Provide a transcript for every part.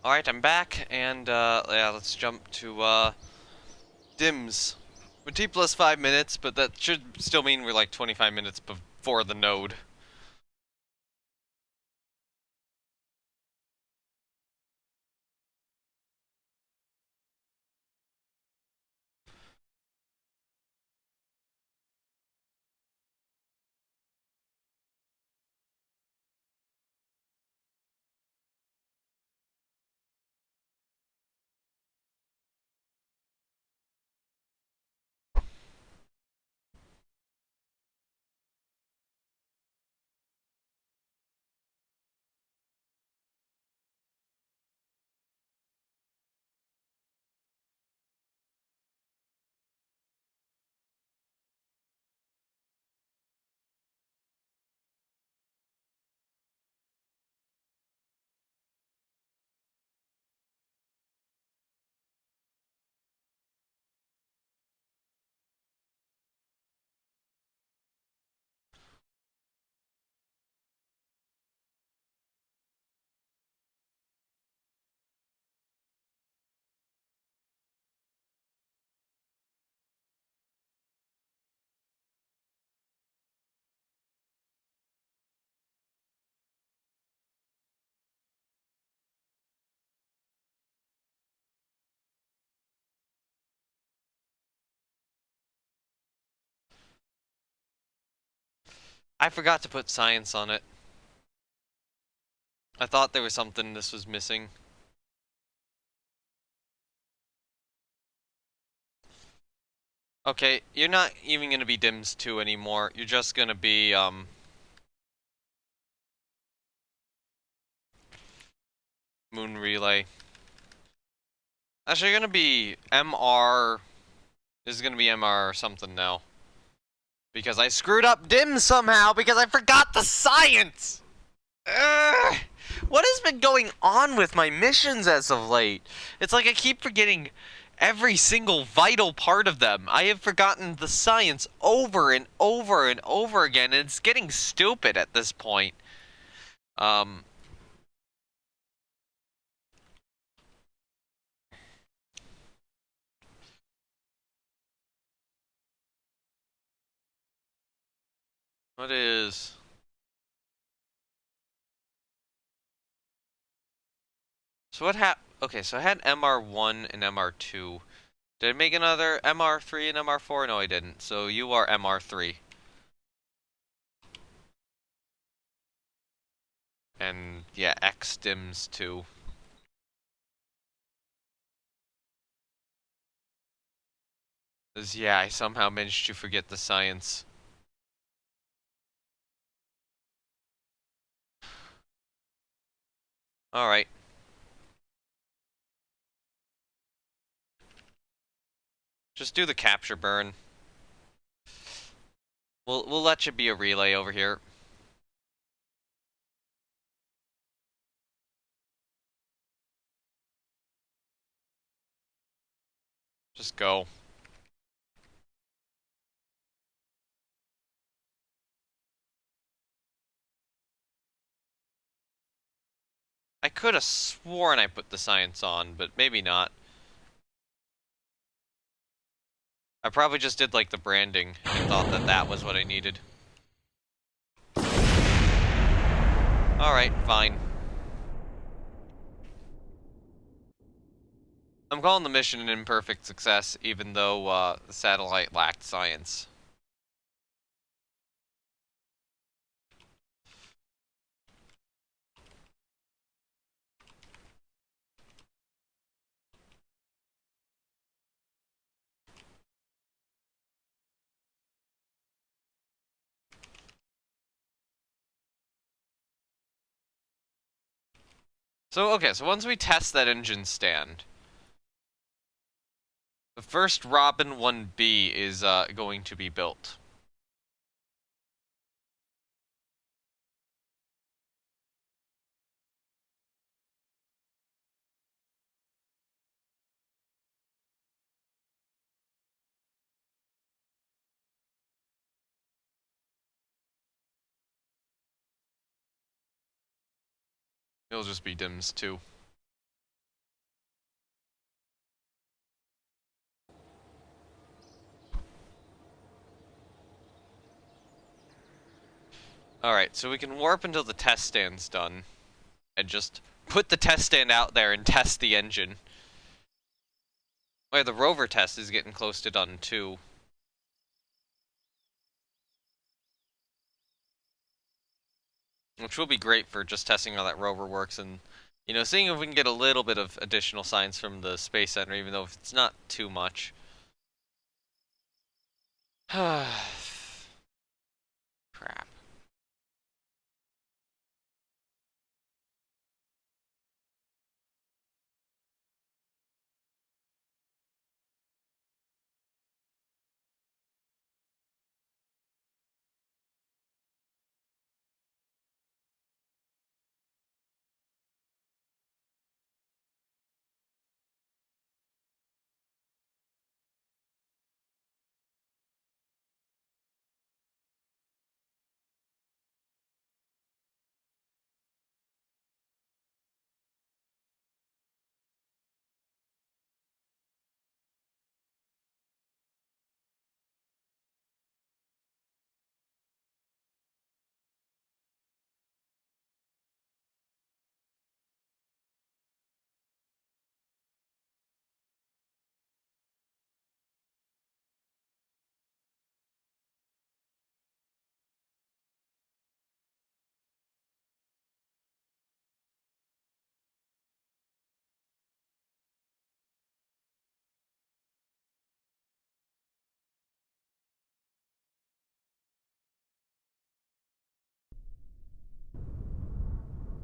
Alright, I'm back, and yeah, let's jump to dims. We're T plus 5 minutes, but that should still mean we're like 25 minutes before the node. I forgot to put science on it. I thought there was something this was missing. Okay, you're not even gonna be dims 2 anymore. You're just gonna be, moon relay. Actually, you're gonna be MR. This is gonna be MR or something now. Because I screwed up dims somehow because I forgot the science! Ugh. What has been going on with my missions as of late? It's like I keep forgetting every single vital part of them. I have forgotten the science over and over and over again, and it's getting stupid at this point. Um... What is... So what okay, so I had MR1 and MR2. Did I make another MR3 and MR4? No, I didn't. So you are MR3. And yeah, X dims 2. Cause yeah, I somehow managed to forget the science. Alright. Just do the capture burn. We'll let you be a relay over here. Just go. I could have sworn I put the science on, but maybe not. I probably just did like the branding and thought that that was what I needed. Alright, fine. I'm calling the mission an imperfect success, even though the satellite lacked science. So, okay, so once we test that engine stand, the first Robin 1B is going to be built. It'll just be dims 2. Alright, so we can warp until the test stand's done. And just put the test stand out there and test the engine. Well, the rover test is getting close to done, too. Which will be great for just testing how that rover works and, you know, seeing if we can get a little bit of additional science from the Space Center, even though it's not too much. Crap.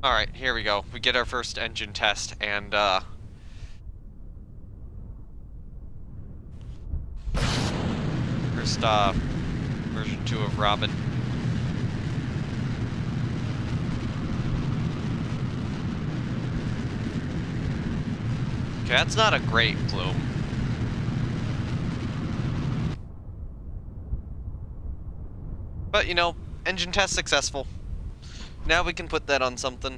Alright, here we go. We get our first engine test, and, first, version 2 of Robin. Okay, that's not a great plume. But, you know, engine test successful. Now we can put that on something.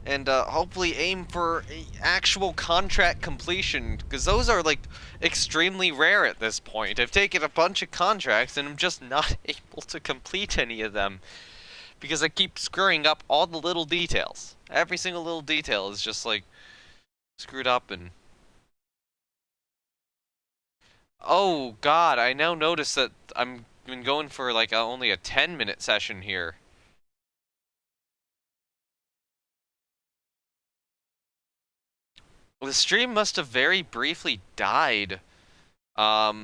And hopefully aim for actual contract completion, because those are, like, extremely rare at this point. I've taken a bunch of contracts and I'm just not able to complete any of them, because I keep screwing up all the little details. Every single little detail is just, like, screwed up and... Oh, God, I now notice that I'm been going for, like, only a 10-minute session here. The stream must have very briefly died. Yeah,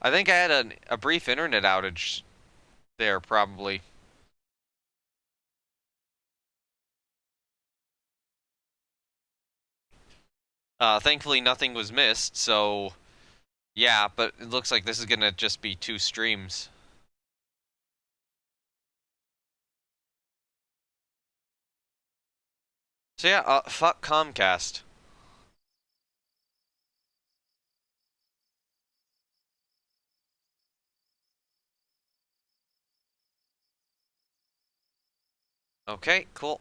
I think I had a brief internet outage there, probably. Thankfully nothing was missed, so... Yeah, but it looks like this is gonna just be 2 streams. So yeah, fuck Comcast. Okay, cool.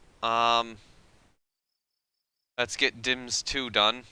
Let's get DIMS 2 done.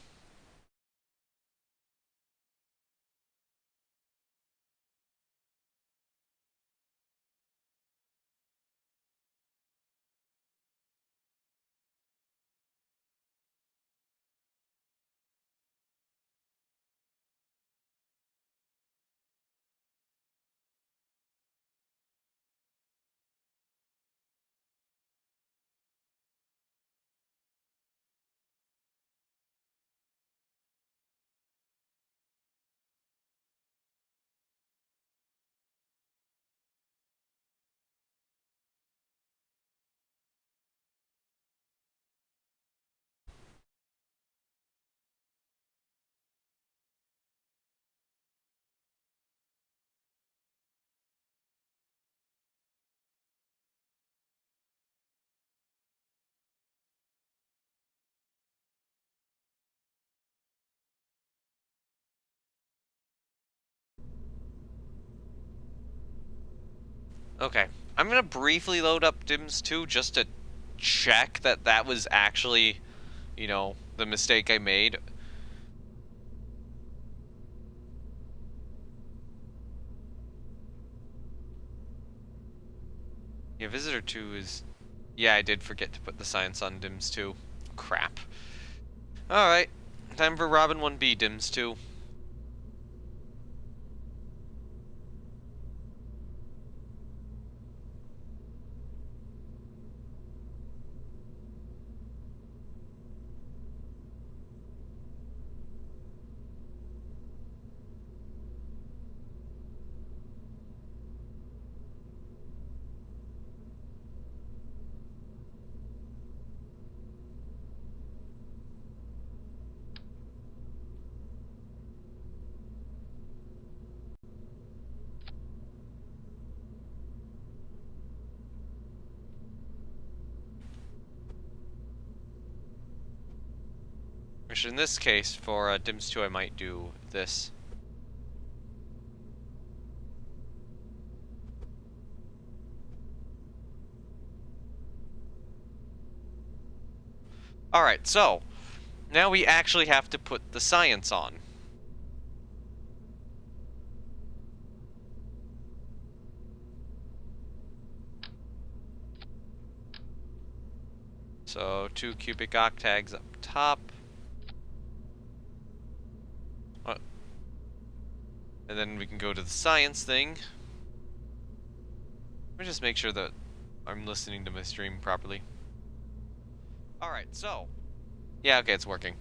Okay, I'm gonna briefly load up DIMS 2 just to check that that was actually, you know, the mistake I made. Yeah, visitor 2 is... Yeah, I did forget to put the science on DIMS 2. Crap. Alright, time for Robin 1B DIMS 2. Which in this case, for DIMS 2, I might do this. Alright, so, now we actually have to put the science on. So, 2 cubic octags up top. And then we can go to the science thing. Let me just make sure that I'm listening to my stream properly. Alright, so. Yeah, okay, it's working.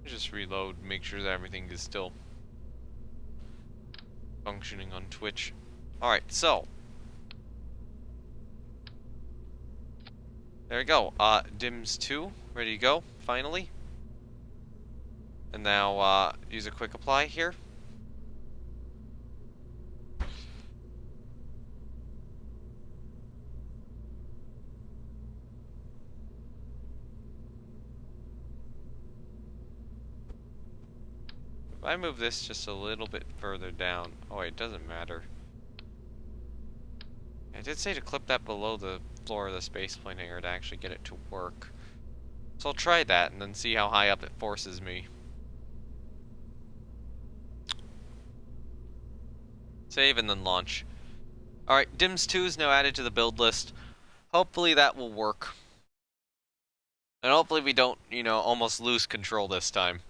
Just reload, make sure that everything is still functioning on Twitch. Alright, so. There we go. DIMS 2, ready to go, finally. And now, use a quick apply here. If I move this just a little bit further down... Oh, wait, it doesn't matter. I did say to clip that below the floor of the spaceplane hangar to actually get it to work. So I'll try that and then see how high up it forces me. Save and then launch. Alright, DIMS 2 is now added to the build list. Hopefully that will work. And hopefully we don't, you know, almost lose control this time.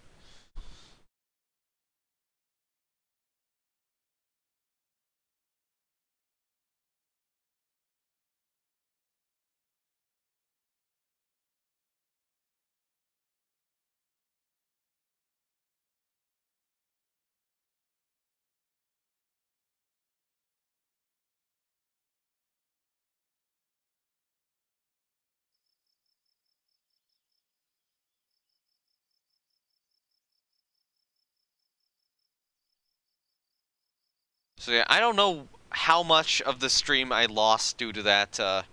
So yeah, I don't know how much of the stream I lost due to that,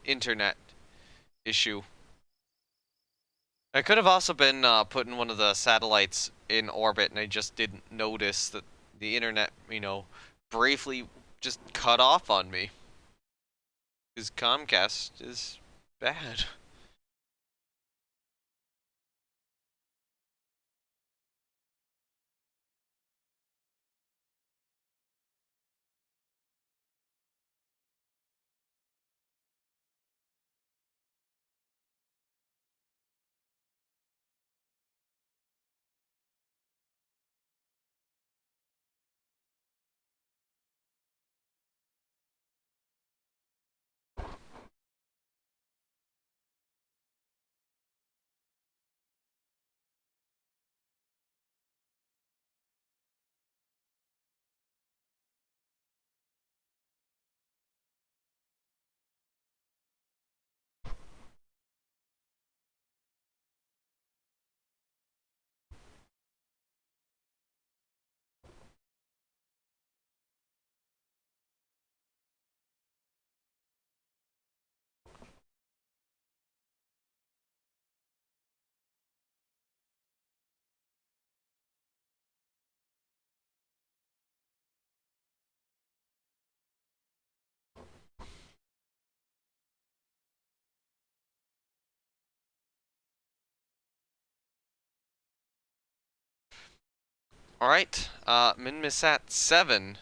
internet issue. I could have also been, putting one of the satellites in orbit and I just didn't notice that the internet, you know, briefly just cut off on me. Because Comcast is bad. Alright, Minimus at 7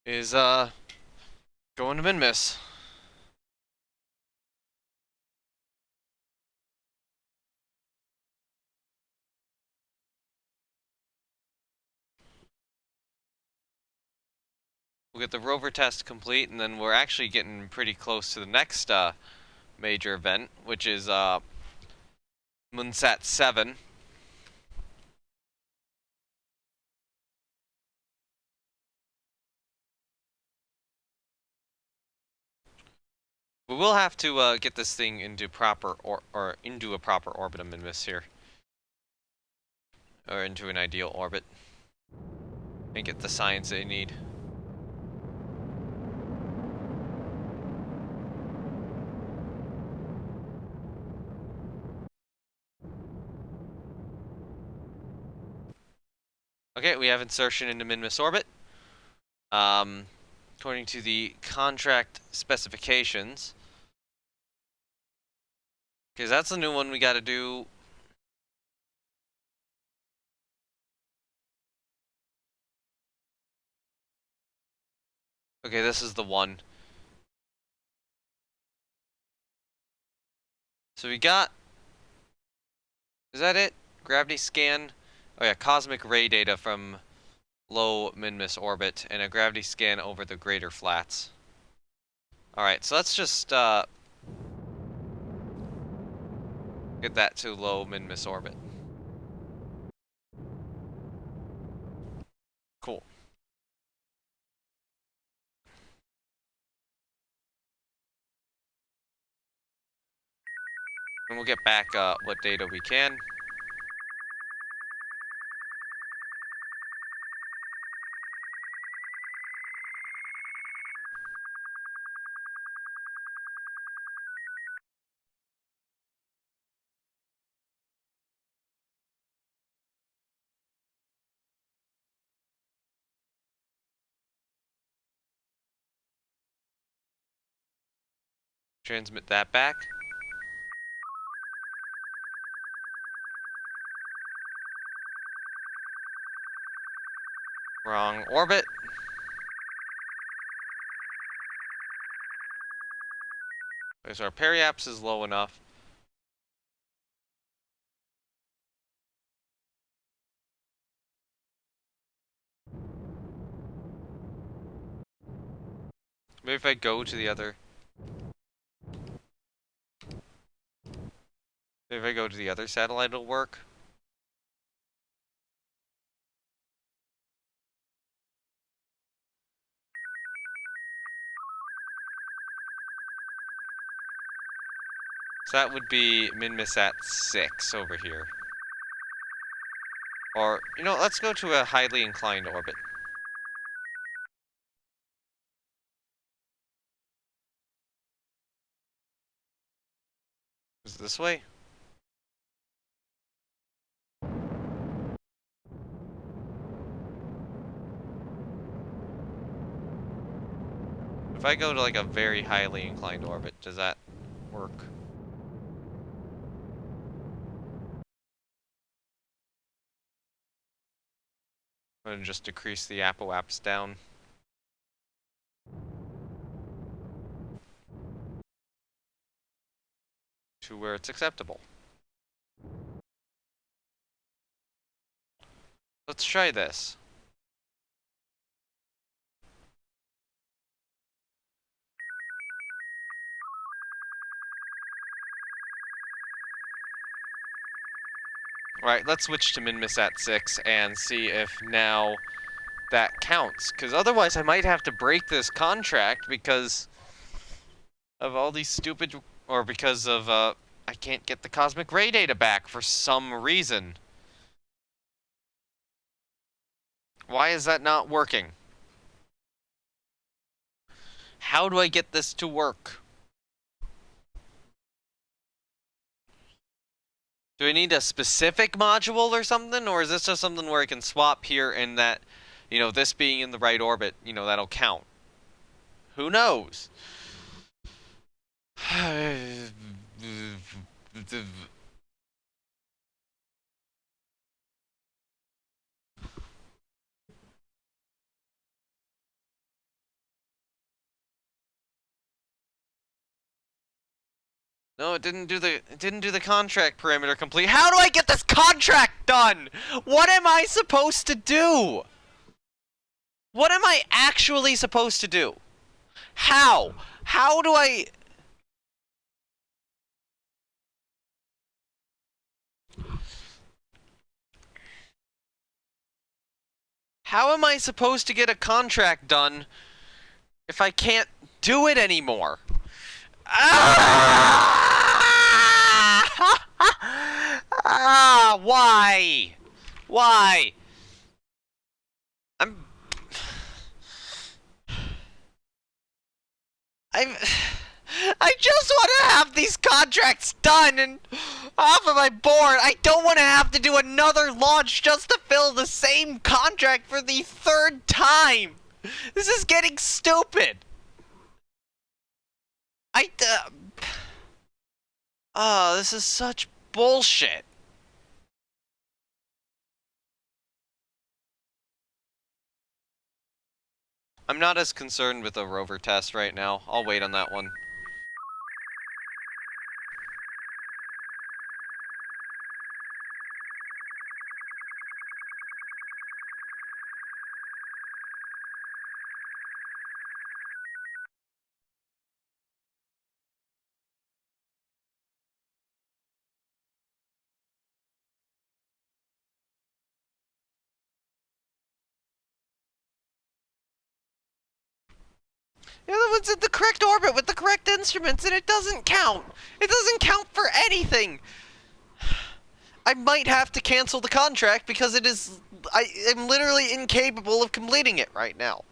is, going to Minimus. We'll get the rover test complete, and then we're actually getting pretty close to the next, major event, which is, Moonsat 7. We will have to get this thing into proper or into a proper orbit of Minimus here, or into an ideal orbit, and get the science they need. Okay, we have insertion into Minimus Orbit. According to the contract specifications. Because that's the new one we gotta do. Okay, this is the one. So we got... Is that it? Gravity scan? Oh yeah, cosmic ray data from low Minimus orbit, and a gravity scan over the greater flats. Alright, so let's just, get that to low Minimus orbit. Cool. And we'll get back, what data we can. Transmit that back. Wrong orbit. Okay, so our periaps is low enough. Maybe if I go to the other... Maybe if I go to the other satellite, it'll work. So that would be Minimus at 6 over here. Or, you know, let's go to a highly inclined orbit. Is it this way? If I go to like a very highly inclined orbit, does that work? I'm gonna just decrease the apoaps down. To where it's acceptable. Let's try this. Alright, let's switch to Minimus at 6 and see if now that counts. Because otherwise I might have to break this contract because of all these stupid... Or because of, I can't get the cosmic ray data back for some reason. Why is that not working? How do I get this to work? Do I need a specific module or something? Or is this just something where I can swap here and that, you know, this being in the right orbit, you know, that'll count? Who knows? No, it didn't do the contract parameter complete. How do I get this contract done? What am I supposed to do? What am I actually supposed to do? How? How do I... How am I supposed to get a contract done if I can't do it anymore? Why? Why? I'm... I'm... I just want to have these contracts done and off of my board. I don't want to have to do another launch just to fill the same contract for the third time. This is getting stupid. Oh, this is such bullshit. I'm not as concerned with a rover test right now. I'll wait on that one. The other one's in the correct orbit with the correct instruments, and it doesn't count. It doesn't count for anything. I might have to cancel the contract because I am literally incapable of completing it right now.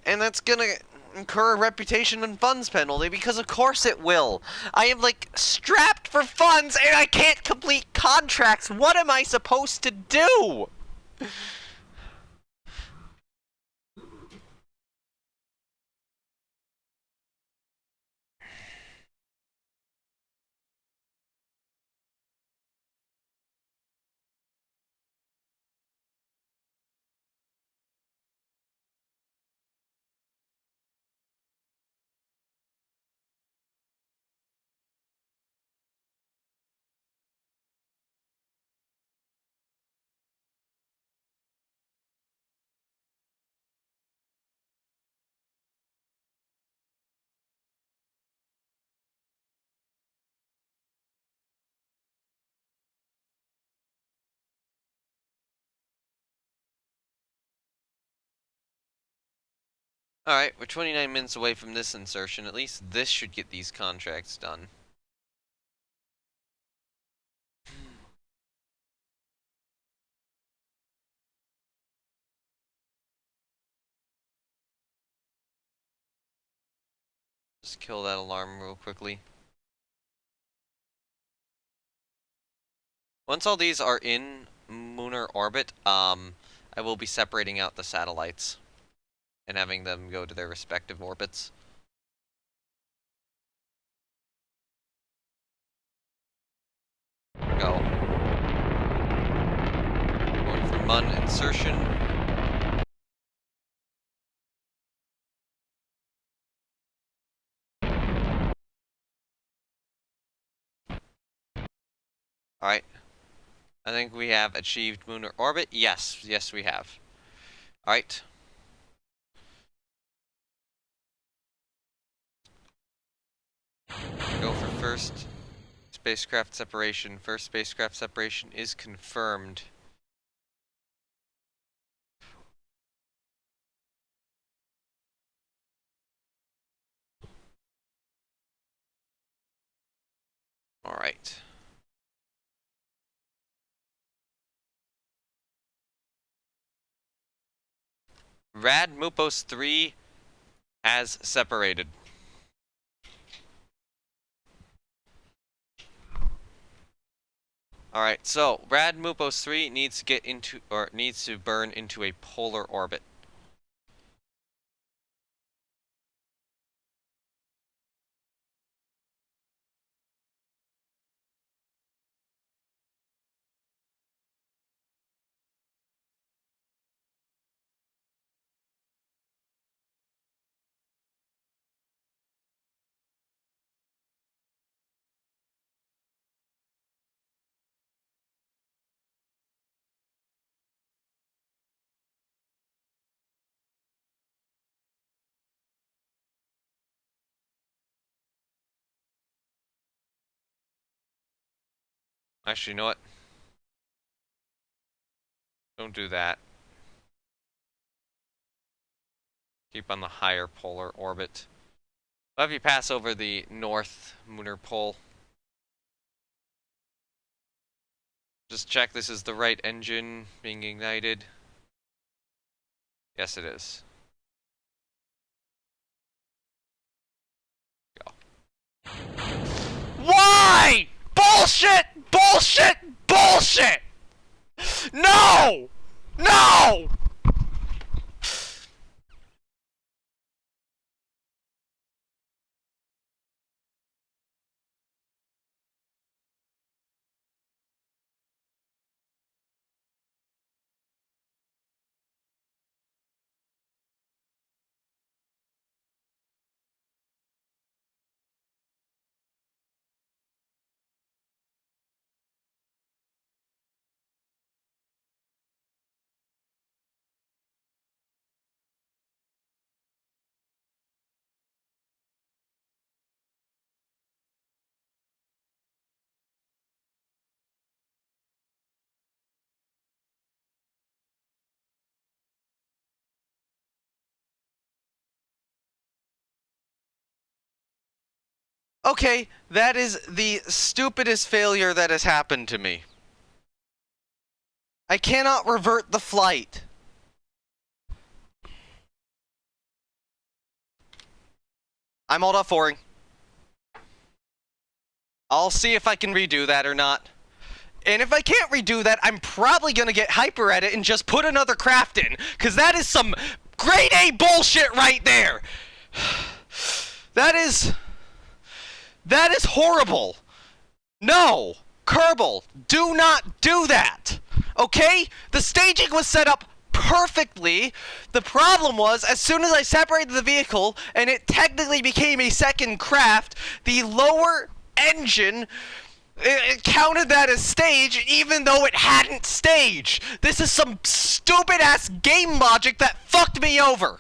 And that's gonna incur a reputation and funds penalty because of course it will. I am like strapped for funds and I can't complete contracts. What am I supposed to do? Alright, we're 29 minutes away from this insertion. At least this should get these contracts done. Just kill that alarm real quickly. Once all these are in lunar orbit, I will be separating out the satellites and having them go to their respective orbits. Go. Going for Mun insertion. Alright. I think we have achieved lunar orbit. Yes, yes we have. Alright. Go for first spacecraft separation. First spacecraft separation is confirmed. Alright. Rad Mupos 3 has separated. Alright, so Rad Mupos 3 needs to get into, or needs to burn into a polar orbit. Actually, you know what? Don't do that. Keep on the higher polar orbit. I'll have you pass over the north lunar pole. Just check this is the right engine being ignited. Yes, it is. Go. Why? Bullshit! Bullshit! Bullshit! No! No! Okay, that is the stupidest failure that has happened to me. I cannot revert the flight. I'm Alt+F4ing. I'll see if I can redo that or not. And if I can't redo that, I'm probably gonna get hyper at it and just put another craft in. Cause that is some grade A bullshit right there. That is horrible. No, Kerbal, do not do that. Okay? The staging was set up perfectly. The problem was, as soon as I separated the vehicle and it technically became a second craft, the lower engine, it counted that as stage even though it hadn't staged. This is some stupid ass game logic that fucked me over.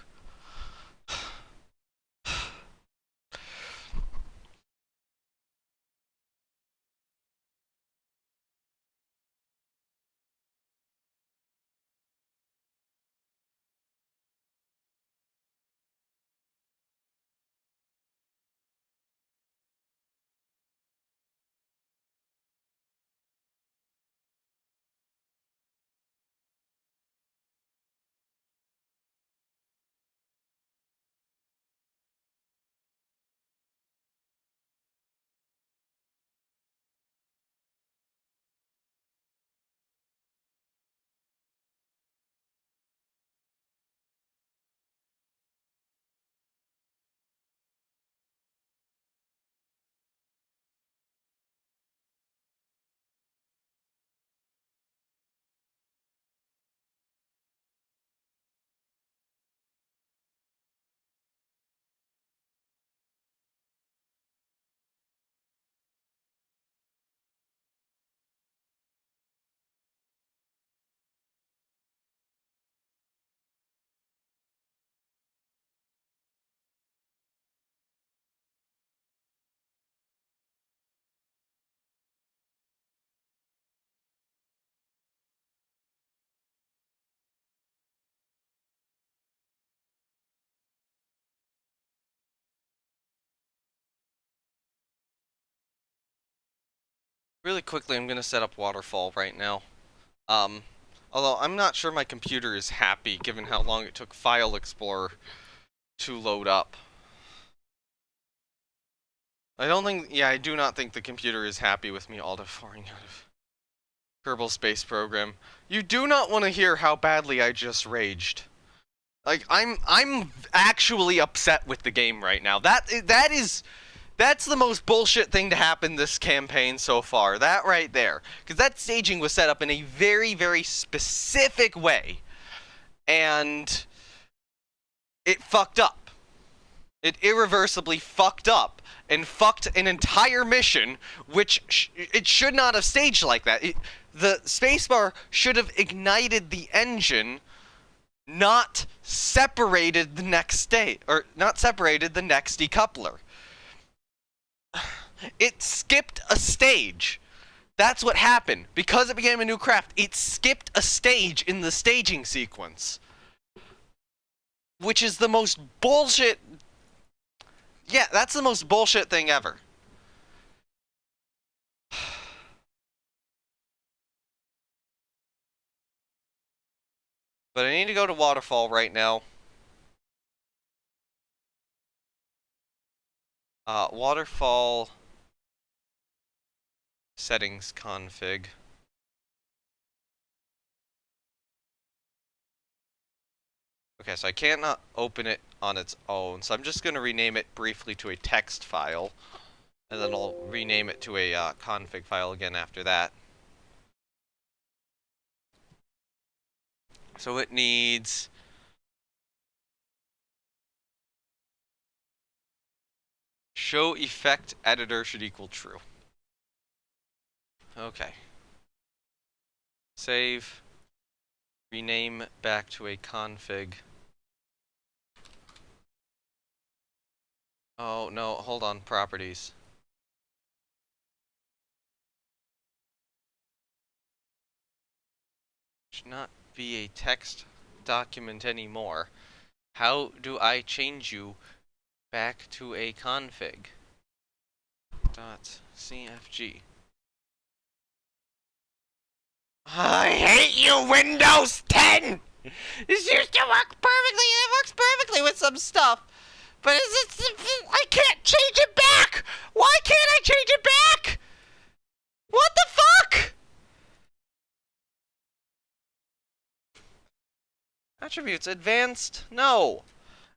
Really quickly, I'm gonna set up Waterfall right now. Although I'm not sure my computer is happy given how long it took File Explorer to load up. I do not think the computer is happy with me Alt+F4ing out of Kerbal Space Program. You do not want to hear how badly I just raged. Like, I'm actually upset with the game right now. That's the most bullshit thing to happen this campaign so far. That right there. Because that staging was set up in a very, very specific way. And it fucked up. It irreversibly fucked up. And fucked an entire mission, which it should not have staged like that. The spacebar should have ignited the engine, not separated the next state, or not separated the next decoupler. It skipped a stage. That's what happened. Because it became a new craft, it skipped a stage in the staging sequence. Which is the most bullshit... Yeah, that's the most bullshit thing ever. But I need to go to Waterfall right now. Waterfall... settings config. Okay, so I cannot open it on its own, so I'm just going to rename it briefly to a text file. And then I'll rename it to a config file again after that. So it needs... show effect editor should equal true. Okay. Save. Rename back to a config. Oh, no, hold on, properties. Should not be a text document anymore. How do I change you back to a config? .cfg. I hate you, Windows 10! This used to work perfectly, and it works perfectly with some stuff. But I can't change it back! Why can't I change it back? What the fuck? Attributes, advanced? No.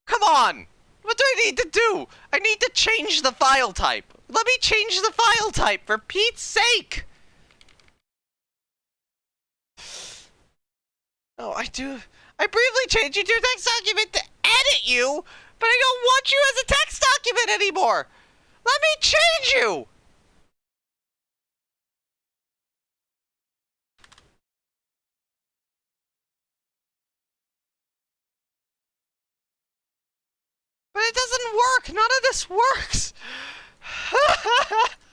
Come on! What do I need to do? I need to change the file type. Let me change the file type, for Pete's sake! No, I briefly changed you to a text document to edit you, but I don't want you as a text document anymore! Let me change you! But it doesn't work! None of this works!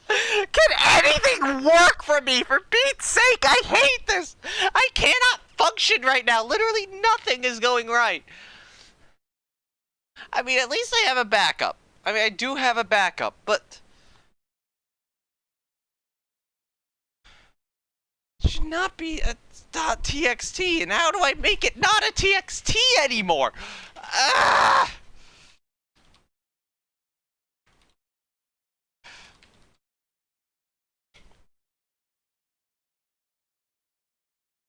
Can anything work for me? For Pete's sake, I hate this! I cannot function right now! Literally nothing is going right! I mean, at least I have a backup. I mean, I do have a backup, but... it should not be a .txt, and how do I make it not a txt anymore? Ah!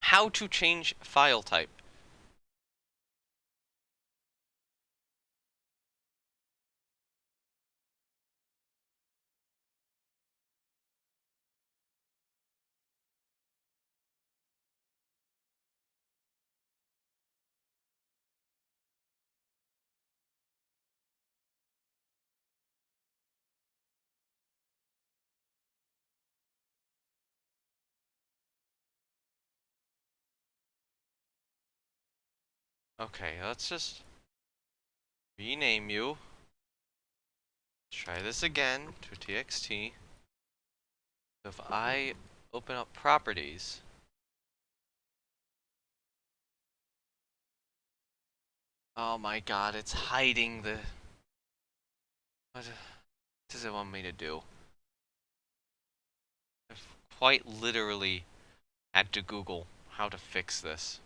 How to change file type. Okay, let's just rename you. Try this again to txt. So if I open up properties, oh my god, it's hiding the... what does it want me to do? I've quite literally had to Google how to fix this.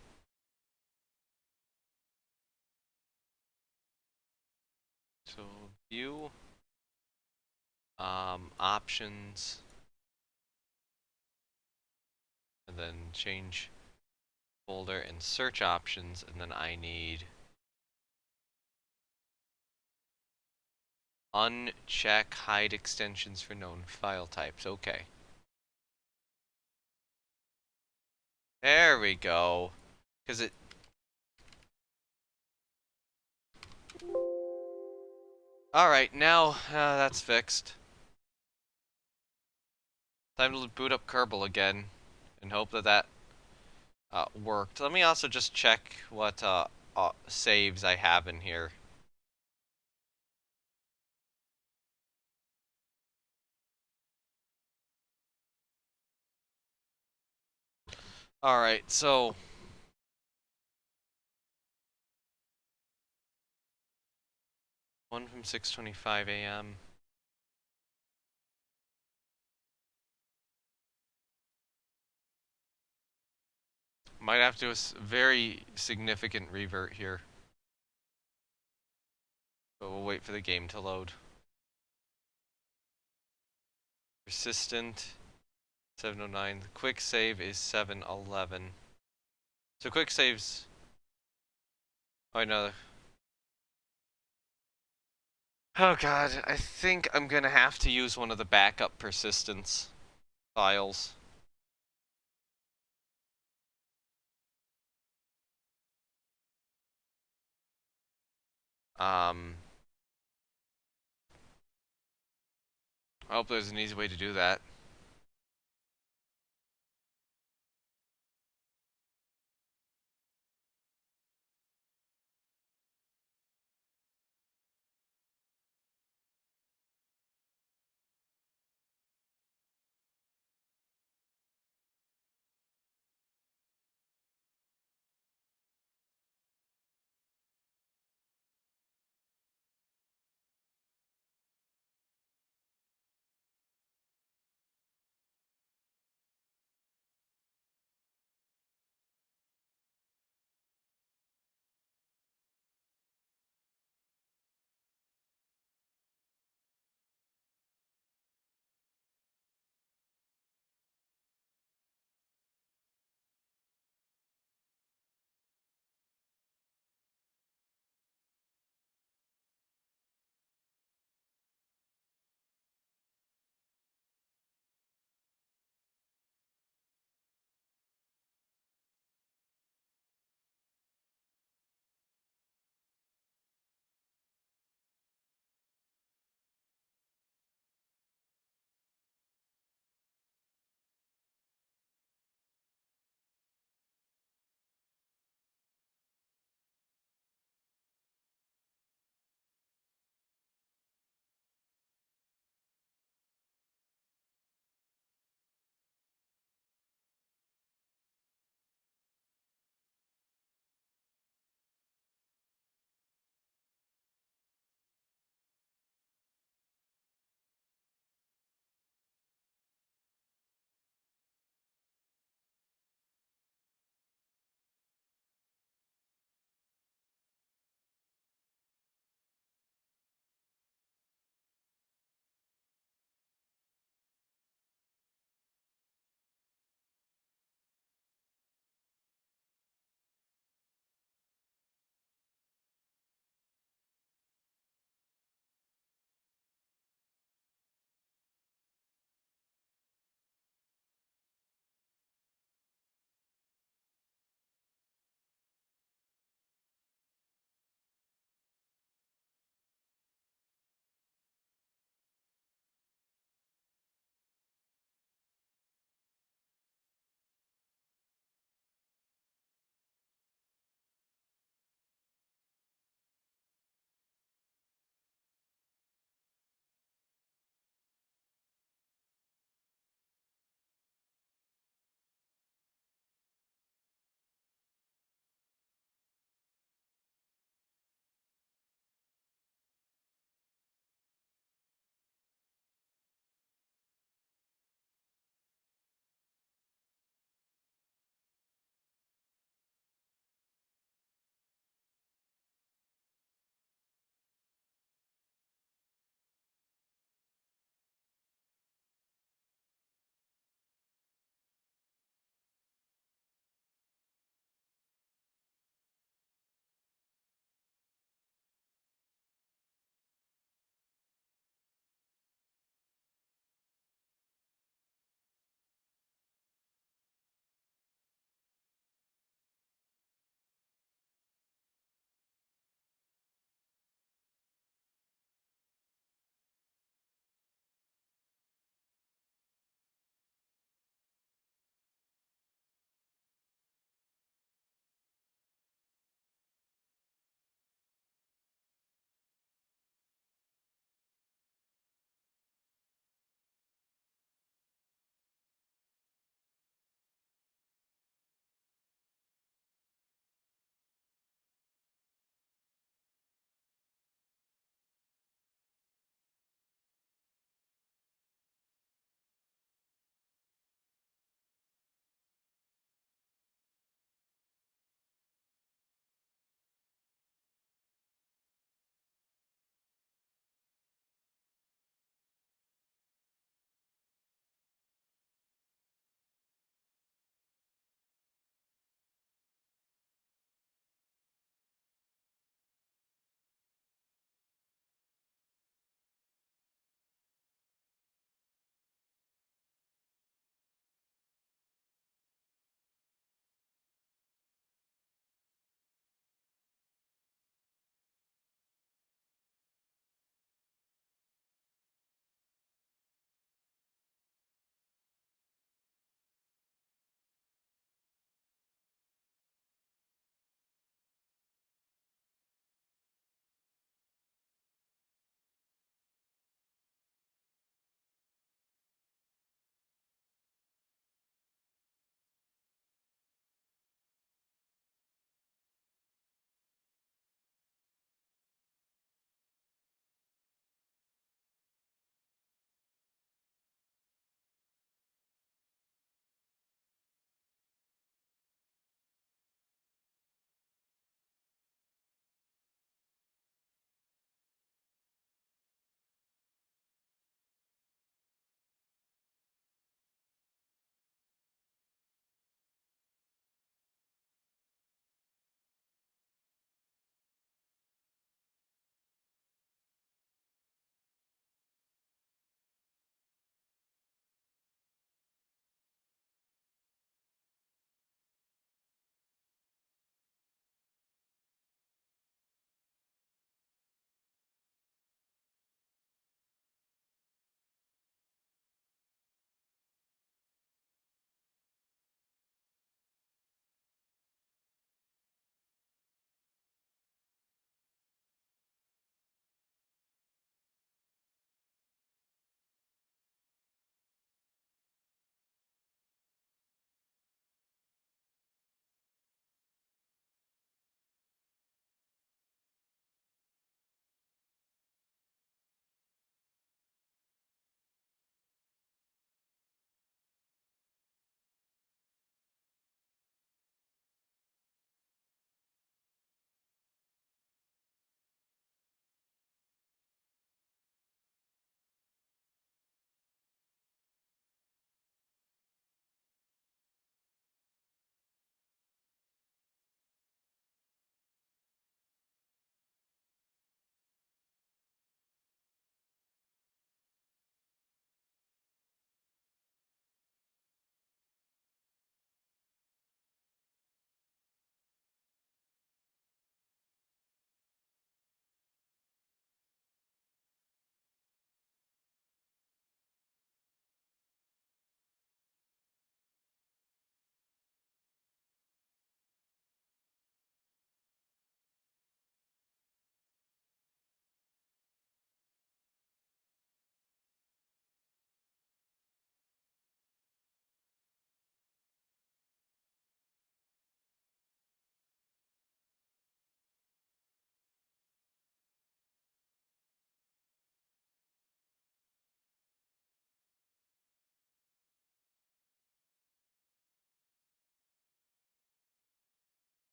So view, options, and then change folder and search options, and then I need uncheck hide extensions for known file types. Okay. There we go. Because it... alright, now that's fixed. Time to boot up Kerbal again and hope that that worked. Let me also just check what saves I have in here. Alright, so... One from 6:25 a.m. Might have to do a very significant revert here. But we'll wait for the game to load. Persistent, 709. The quick save is 711. So quick saves... Oh, no. Oh god, I think I'm gonna have to use one of the backup persistence files. I hope there's an easy way to do that.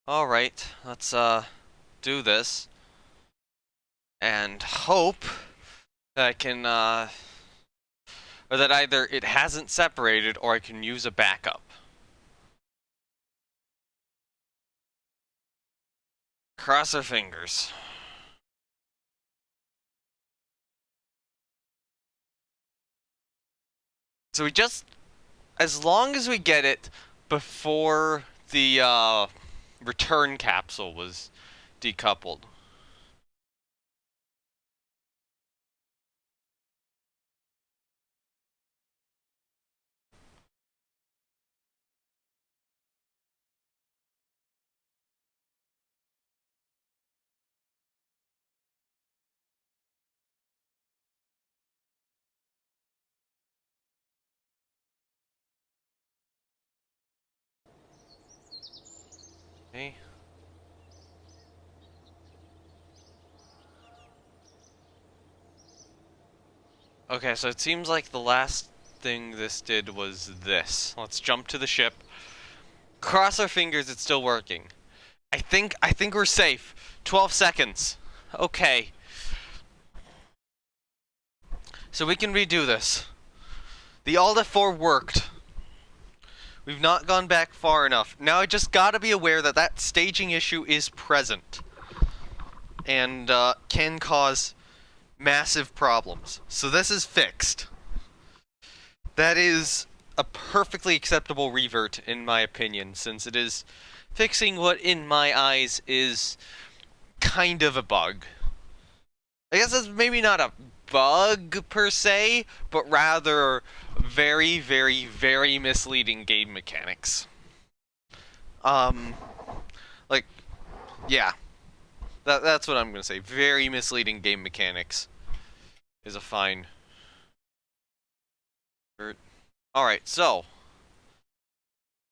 Alright, let's do this. And hope that I can or that either it hasn't separated or I can use a backup. Cross our fingers. So we just, as long as we get it before the return capsule was decoupled. Okay. Okay, so it seems like the last thing this did was this. Let's jump to the ship. Cross our fingers it's still working. I think we're safe. 12 seconds. Okay. So we can redo this. The Alt+F4 worked. We've not gone back far enough. Now I just gotta be aware that that staging issue is present. And can cause massive problems. So this is fixed. That is a perfectly acceptable revert in my opinion, since it is fixing what in my eyes is kind of a bug. I guess it's maybe not a bug per se, but rather very, very, very misleading game mechanics. Like, yeah. That's what I'm gonna say. Very misleading game mechanics is a fine. Alright, so.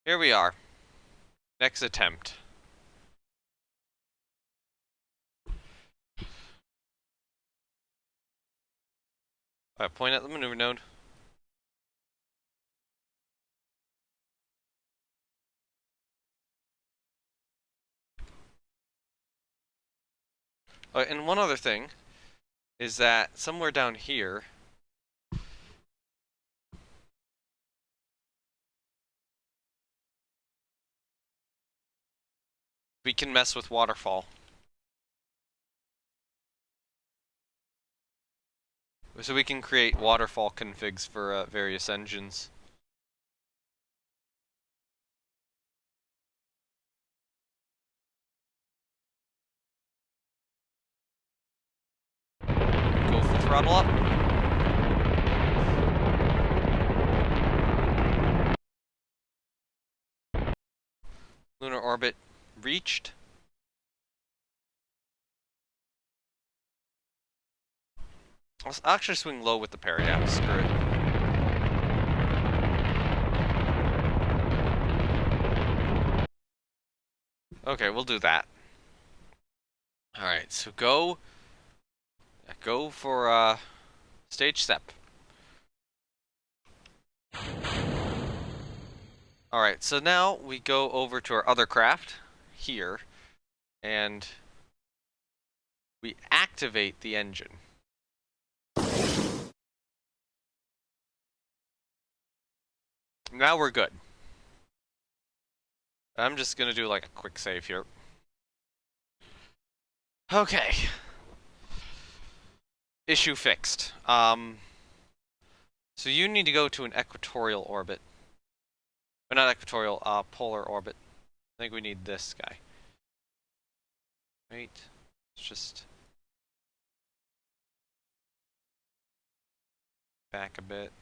Here we are. Next attempt. Alright, point at the maneuver node. And one other thing is that somewhere down here, we can mess with Waterfall. So we can create Waterfall configs for various engines. Go full throttle up. Lunar orbit reached. I'll actually swing low with the paradigm. Screw it. Okay, we'll do that. Alright, so go for stage step. Alright, so now we go over to our other craft here and we activate the engine. Now we're good. I'm just gonna do like a quick save here. Okay. Issue fixed. So you need to go to an equatorial orbit. But not equatorial, polar orbit. I think we need this guy. Right. Let's just back a bit.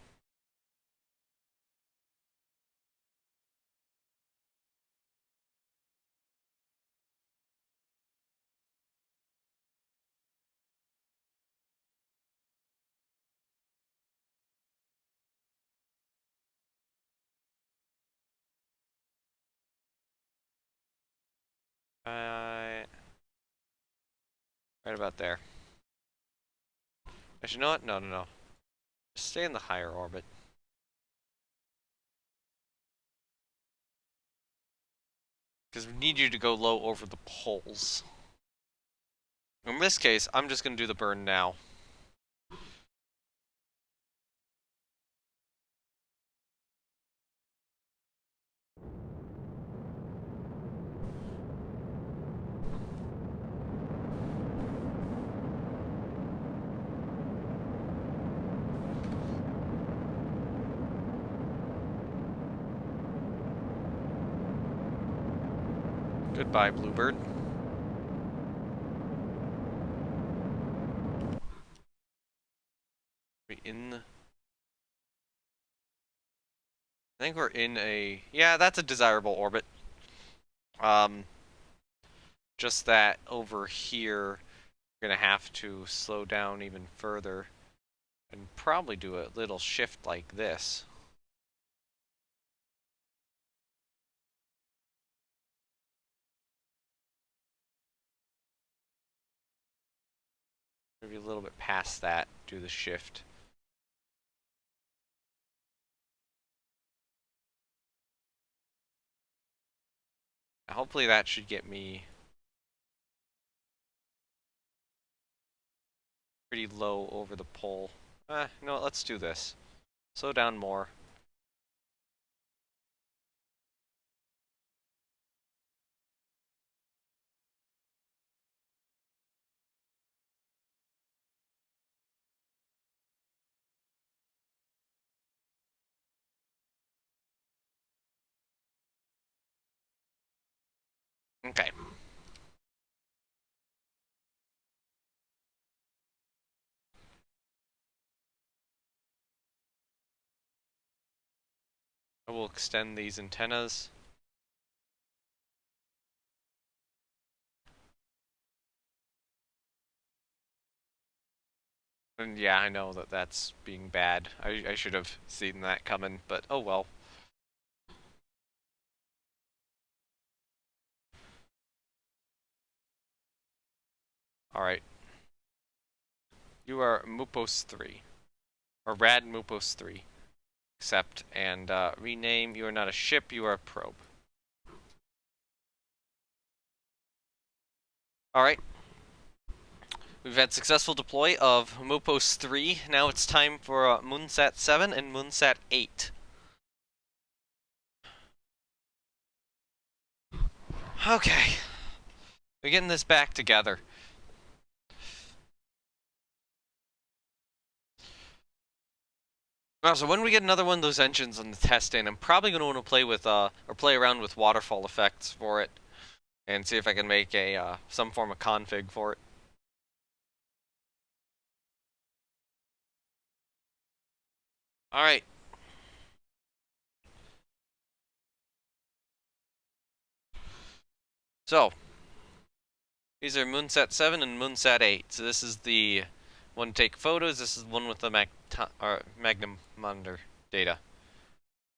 Right about there. Actually, you know what? No. Just stay in the higher orbit. Because we need you to go low over the poles. In this case, I'm just going to do the burn now. Goodbye, Bluebird. We in... I think we're in a... Yeah, that's a desirable orbit. Just that over here, we're gonna have to slow down even further and probably do a little shift like this. Maybe a little bit past that, do the shift. Hopefully that should get me pretty low over the pole. No, let's do this. Slow down more. Okay. I will extend these antennas. And yeah, I know that that's being bad. I should have seen that coming, but oh well. Alright. You are Mupos 3. Or Rad Mupos 3. Accept and rename. You are not a ship, you are a probe. Alright. We've had successful deploy of Mupos 3. Now it's time for Moonsat 7 and Moonsat 8. Okay. We're getting this back together. Well, so when we get another one of those engines on the test in, I'm probably going to want to play with, or play around with waterfall effects for it. And see if I can make a, some form of config for it. Alright. So, these are Moonsat 7 and Moonsat 8. So this is the one to take photos, this is the one with the Magnum monitor data.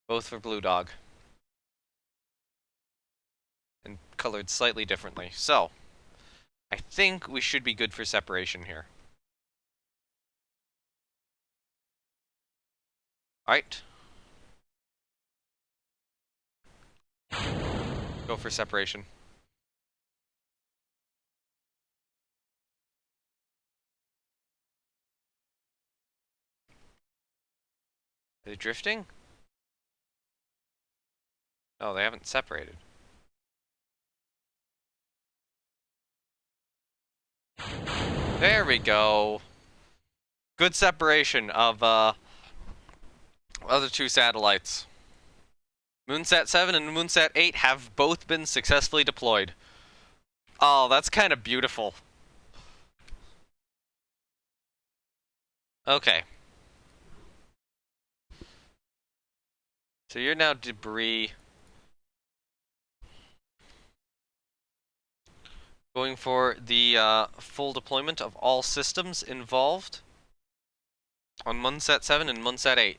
Both for Blue Dog. And colored slightly differently. So, I think we should be good for separation here. Alright. Go for separation. Are they drifting? Oh, they haven't separated. There we go. Good separation of other two satellites. Moonsat 7 and Moonsat 8 have both been successfully deployed. Oh, that's kind of beautiful. Okay. So you're now debris. Going for the full deployment of all systems involved on Moonsat 7 and Moonsat 8.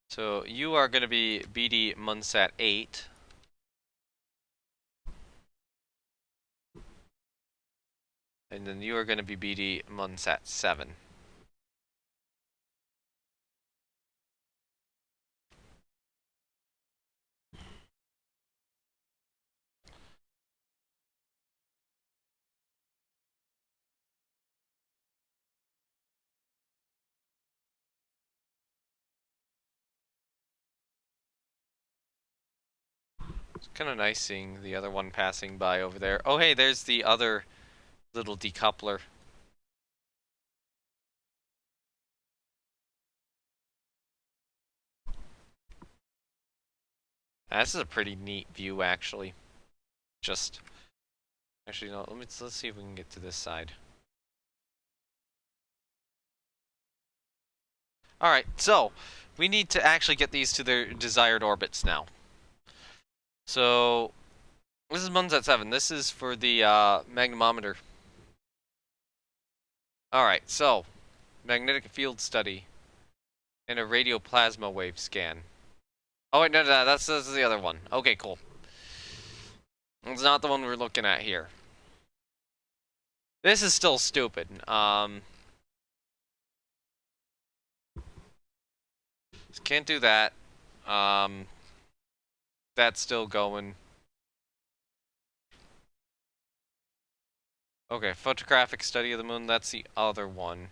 So you are going to be BD Moonsat 8. And then you are going to be BD Moonsat 7. It's kind of nice seeing the other one passing by over there. Oh, hey, there's the other little decoupler. This is a pretty neat view, actually. Actually, no. Let's see if we can get to this side. All right, so we need to actually get these to their desired orbits now. So this is Munzat 7. This is for the magnemometer. All right, so magnetic field study and a radioplasma wave scan. Oh wait, no, that's the other one. Okay, cool. It's not the one we're looking at here. This is still stupid. Can't do that. That's still going. Okay, photographic study of the moon, that's the other one.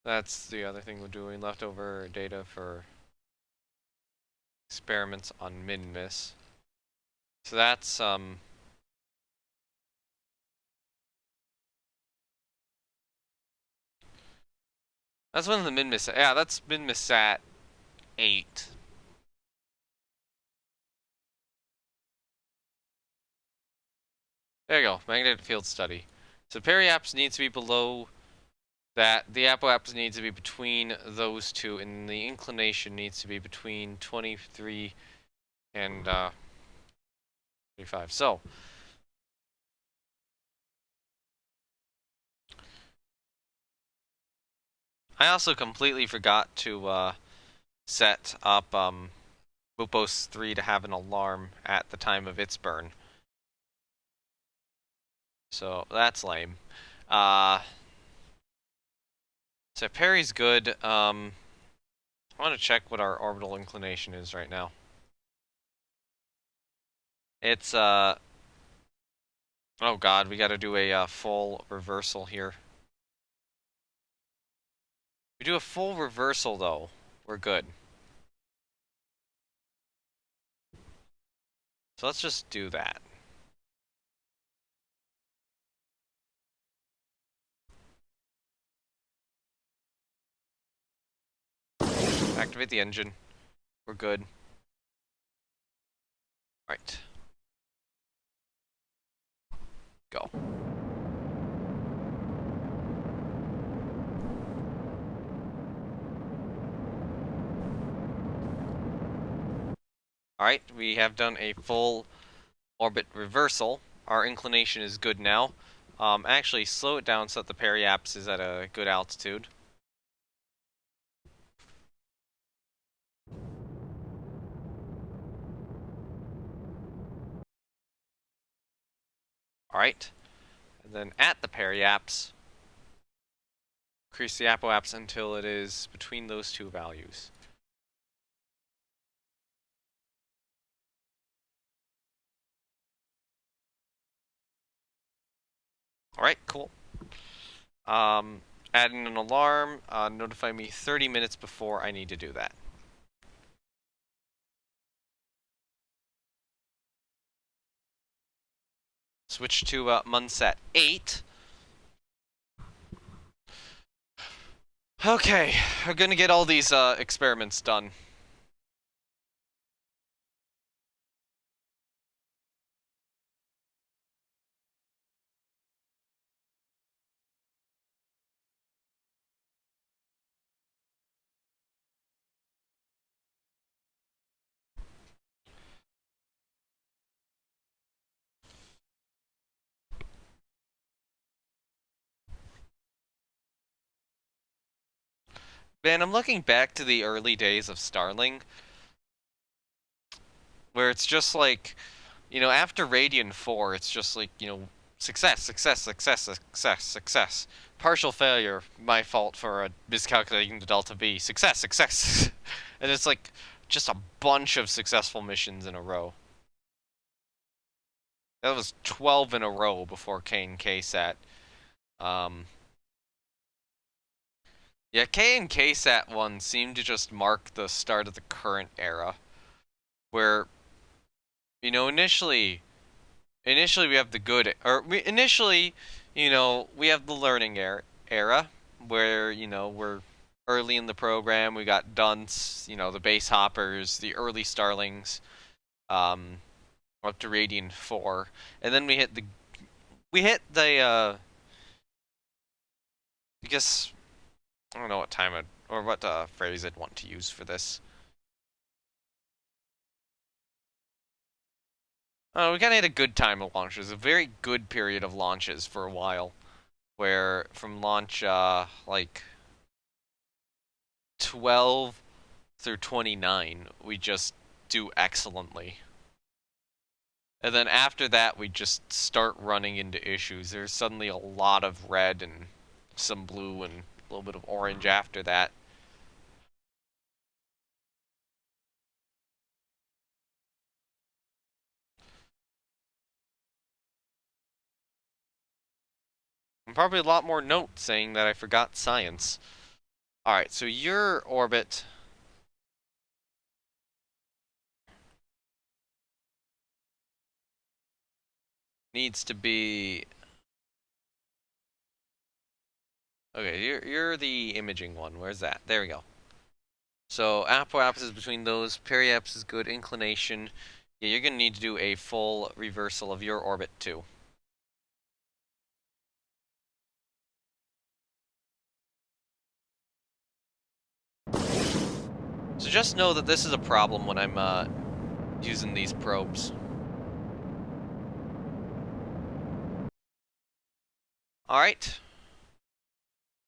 That's the other thing we're doing. Leftover data for experiments on Minimus. So that's, that's one of the Minimus, yeah, that's Minimus Sat 8. There you go, magnetic field study. So periaps needs to be below that. The apoaps needs to be between those two, and the inclination needs to be between 23 and 35. So I also completely forgot to set up Bupos 3 to have an alarm at the time of its burn. So that's lame. So Perry's good. I want to check what our orbital inclination is right now. It's oh god, we got to do a full reversal here. We do a full reversal though, we're good. So let's just do that. Activate the engine. We're good. Right. Go. Alright, we have done a full orbit reversal. Our inclination is good now. Actually, slow it down so that the periaps is at a good altitude. Alright. And then at the periaps, increase the apoaps until it is between those two values. Alright, cool. Add in an alarm, notify me 30 minutes before I need to do that. Switch to Munsat 8. Okay, we're gonna get all these experiments done. Man, I'm looking back to the early days of Starling, where it's just like, you know, after Radiant 4, it's just like, you know, success, success, success, success, success. Partial failure, my fault for miscalculating the delta V. Success, success. And it's like just a bunch of successful missions in a row. That was 12 in a row before K and KSAT. Yeah, K and KSAT 1 seemed to just mark the start of the current era. where, you know, initially we have the good, or initially, you know, we have the learning era where, you know, we're early in the program. We got dunce, you know, the base hoppers, the early starlings, um, up to Radiant 4, and then we hit the I guess I don't know what time or what phrase I'd want to use for this. We kind of had a good time of launches, a very good period of launches for a while, where from launch like 12 through 29 we just do excellently. And then after that we just start running into issues. There's suddenly a lot of red and some blue and a little bit of orange after that. And probably a lot more notes saying that I forgot science. Alright, so your orbit needs to be... Okay, you're the imaging one. Where's that? There we go. So apoapsis is between those. Periapsis is good. Inclination. Yeah, you're going to need to do a full reversal of your orbit too. So just know that this is a problem when I'm using these probes. Alright.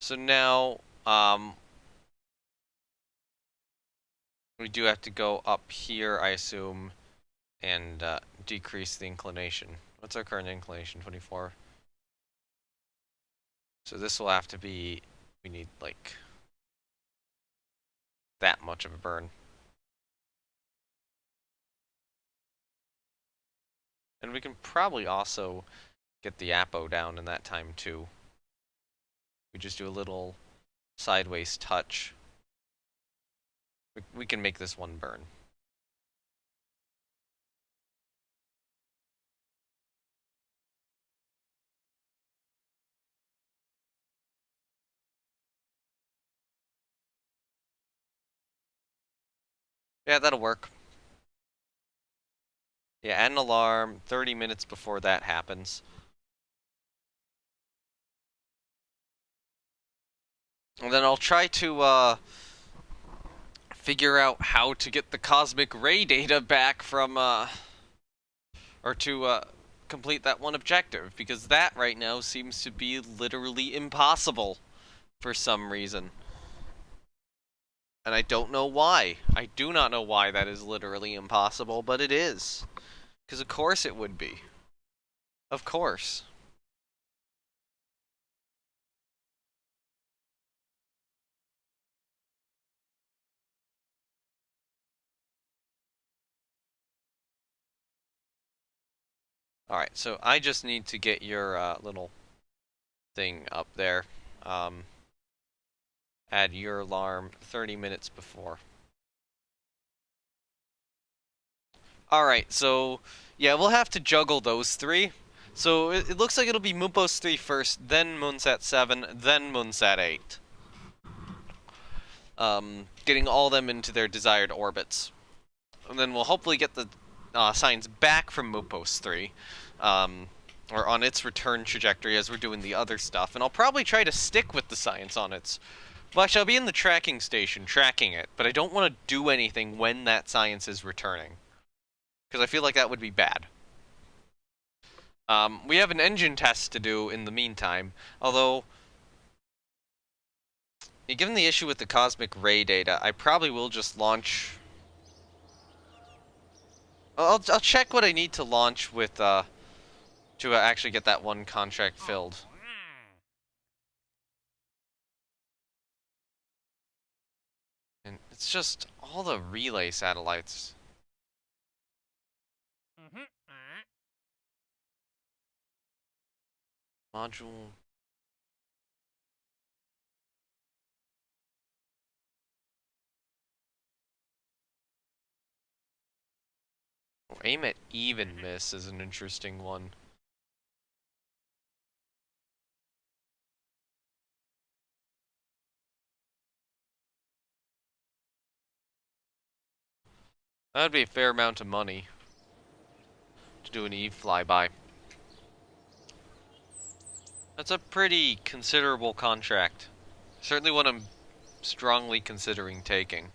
So now, we do have to go up here, I assume, and decrease the inclination. What's our current inclination? 24. So this will have to be, we need like that much of a burn. And we can probably also get the apo down in that time too. We just do a little sideways touch. We can make this one burn. Yeah, that'll work. Yeah, add an alarm 30 minutes before that happens. And then I'll try to figure out how to get the cosmic ray data back from or to complete that one objective, because that right now seems to be literally impossible for some reason. And I don't know why. I do not know why that is literally impossible, but it is. Because of course it would be. Of course. Alright, so I just need to get your little thing up there. Add your alarm 30 minutes before. Alright, so yeah, we'll have to juggle those three. So it looks like it'll be Moonpost 3 first, then Moonsat 7, then Moonsat 8. Getting all them into their desired orbits. And then we'll hopefully get the signs back from Moonpost 3. Or on its return trajectory as we're doing the other stuff. And I'll probably try to stick with the science on its... Well, actually, I'll be in the tracking station tracking it, but I don't want to do anything when that science is returning. Because I feel like that would be bad. We have an engine test to do in the meantime, although, given the issue with the cosmic ray data, I probably will just launch... I'll check what I need to launch with, to actually get that one contract filled. And it's just all the relay satellites. Module... Aim at even miss is an interesting one. That would be a fair amount of money to do an Eve flyby. That's a pretty considerable contract. Certainly one I'm strongly considering taking.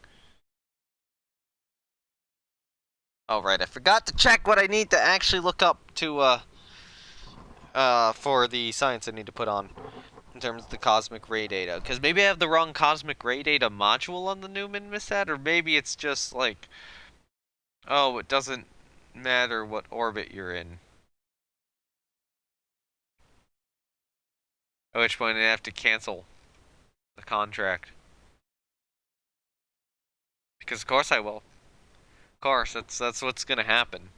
Oh, right, I forgot to check what I need to actually look up to, for the science I need to put on in terms of the cosmic ray data. Because maybe I have the wrong cosmic ray data module on the new Minimus set, or maybe it's just like, oh, it doesn't matter what orbit you're in. At which point I have to cancel the contract. Because of course I will. Of course, that's what's gonna happen.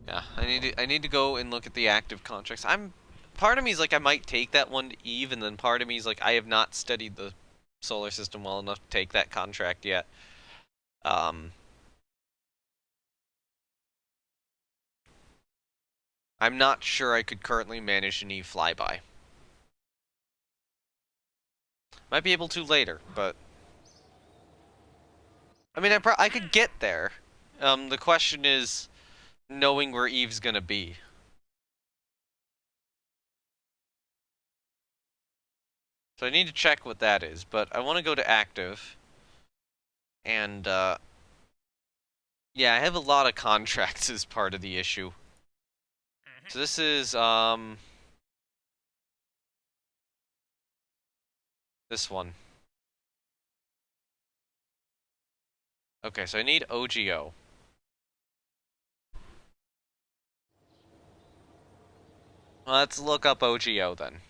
Yeah, I need to go and look at the active contracts. Part of me is like I might take that one to Eve, and then part of me is like I have not studied the solar system well enough to take that contract yet. Um, I'm not sure I could currently manage an Eve flyby. Might be able to later, but I mean I could get there. The question is knowing where Eve's gonna be. So I need to check what that is, but I want to go to active. And, yeah, I have a lot of contracts as part of the issue. So this is, this one. Okay, so I need OGO. Let's look up OGO then.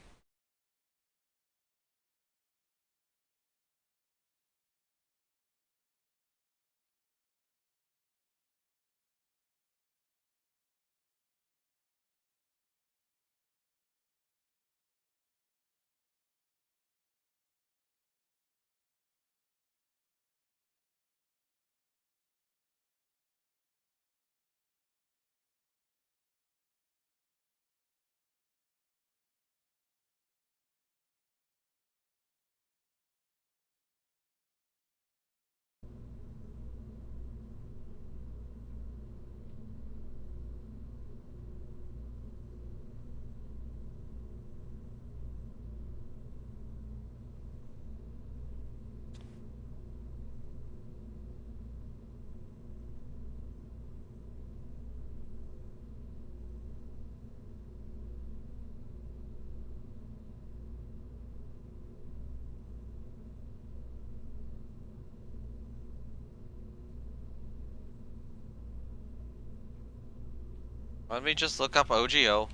Let me just look up OGO.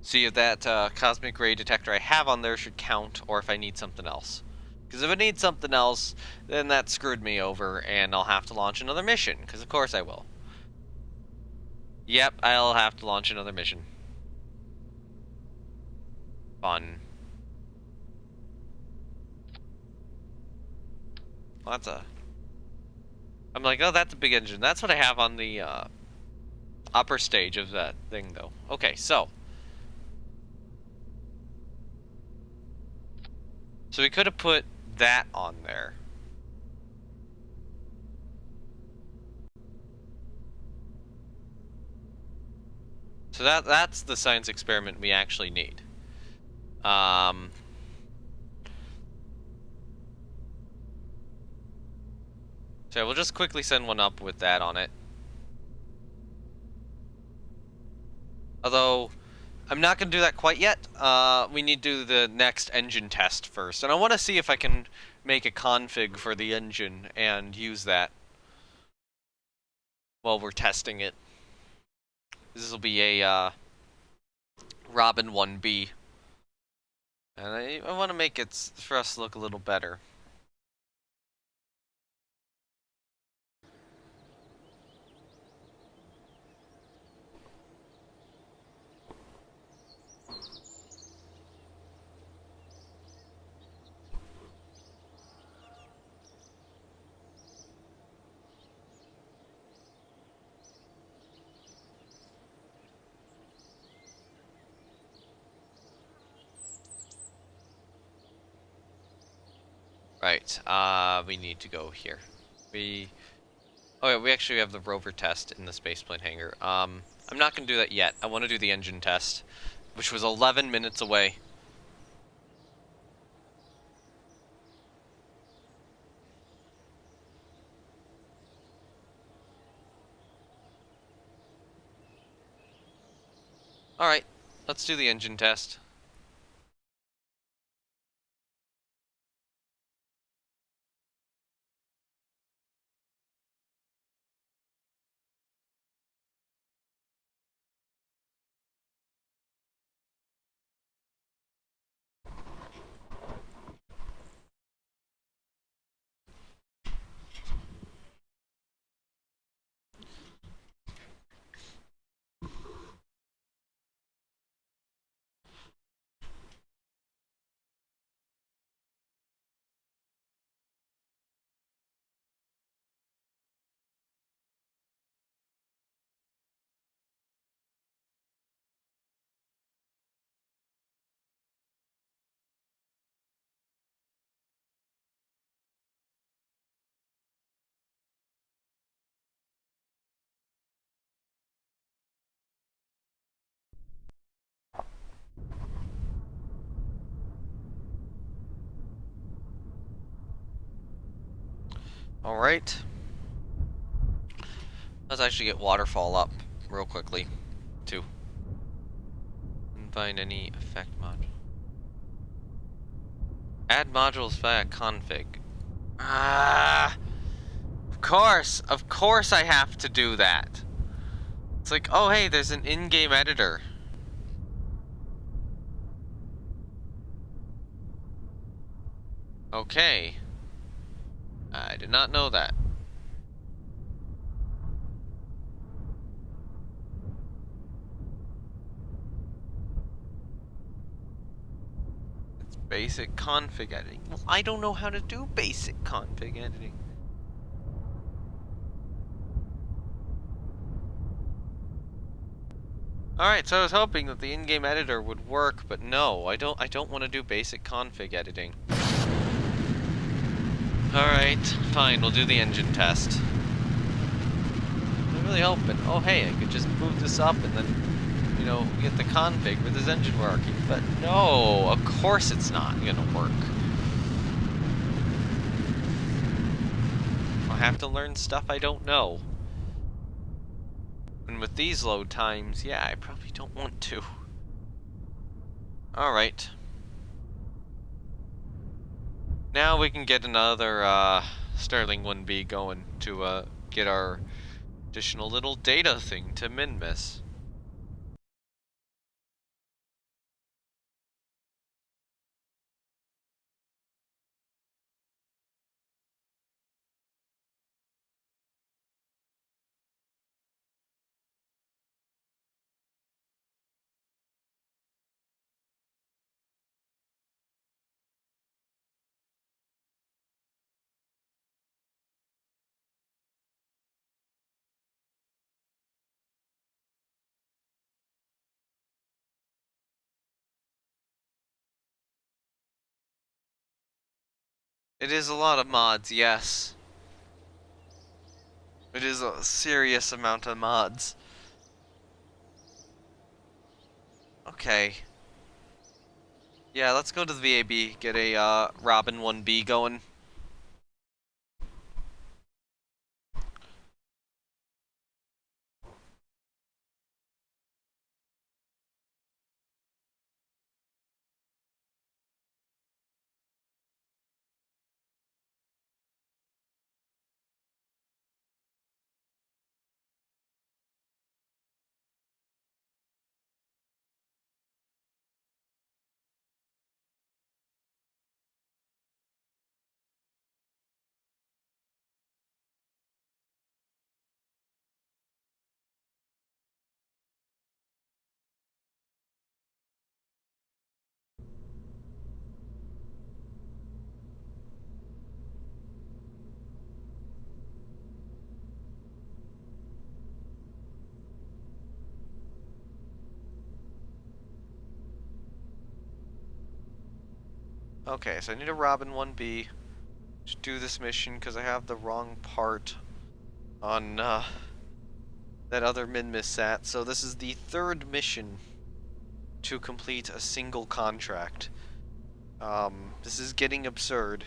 See if that cosmic ray detector I have on there should count, or if I need something else. Because if I need something else, then that screwed me over, and I'll have to launch another mission, because of course I will. Yep, I'll have to launch another mission. Fun. Well, that's a... I'm like, oh, that's a big engine. That's what I have on the upper stage of that thing, though. Okay, so. So we could have put that on there. So that's the science experiment we actually need. So we'll just quickly send one up with that on it. Although, I'm not going to do that quite yet. We need to do the next engine test first. And I want to see if I can make a config for the engine and use that while we're testing it. This will be a Robin 1B. And I want to make it for us look a little better. Right, we need to go here. Oh yeah, we actually have the rover test in the spaceplane hangar. I'm not gonna do that yet. I want to do the engine test, which was 11 minutes away. Alright, let's do the engine test. Alright. Let's actually get Waterfall up real quickly, too. And find any effect module. Add modules via config. Of course I have to do that. It's like, oh hey, there's an in-game editor. Okay. I did not know that. It's basic config editing. Well, I don't know how to do basic config editing. Alright, so I was hoping that the in-game editor would work, but no, I don't want to do basic config editing. Alright, fine, we'll do the engine test. I'm really hoping, oh hey, I could just move this up and then, you know, get the config with this engine working. But no, of course it's not gonna work. I'll have to learn stuff I don't know. And with these load times, yeah, I probably don't want to. Alright. Now we can get another Sterling 1B going to get our additional little data thing to Minimus. It is a lot of mods, yes. It is a serious amount of mods. Okay. Yeah, let's go to the VAB, get a Robin 1B going. Okay, so I need a Robin 1B. to do this mission because I have the wrong part on that other Minimus sat. So this is the third mission to complete a single contract. This is getting absurd.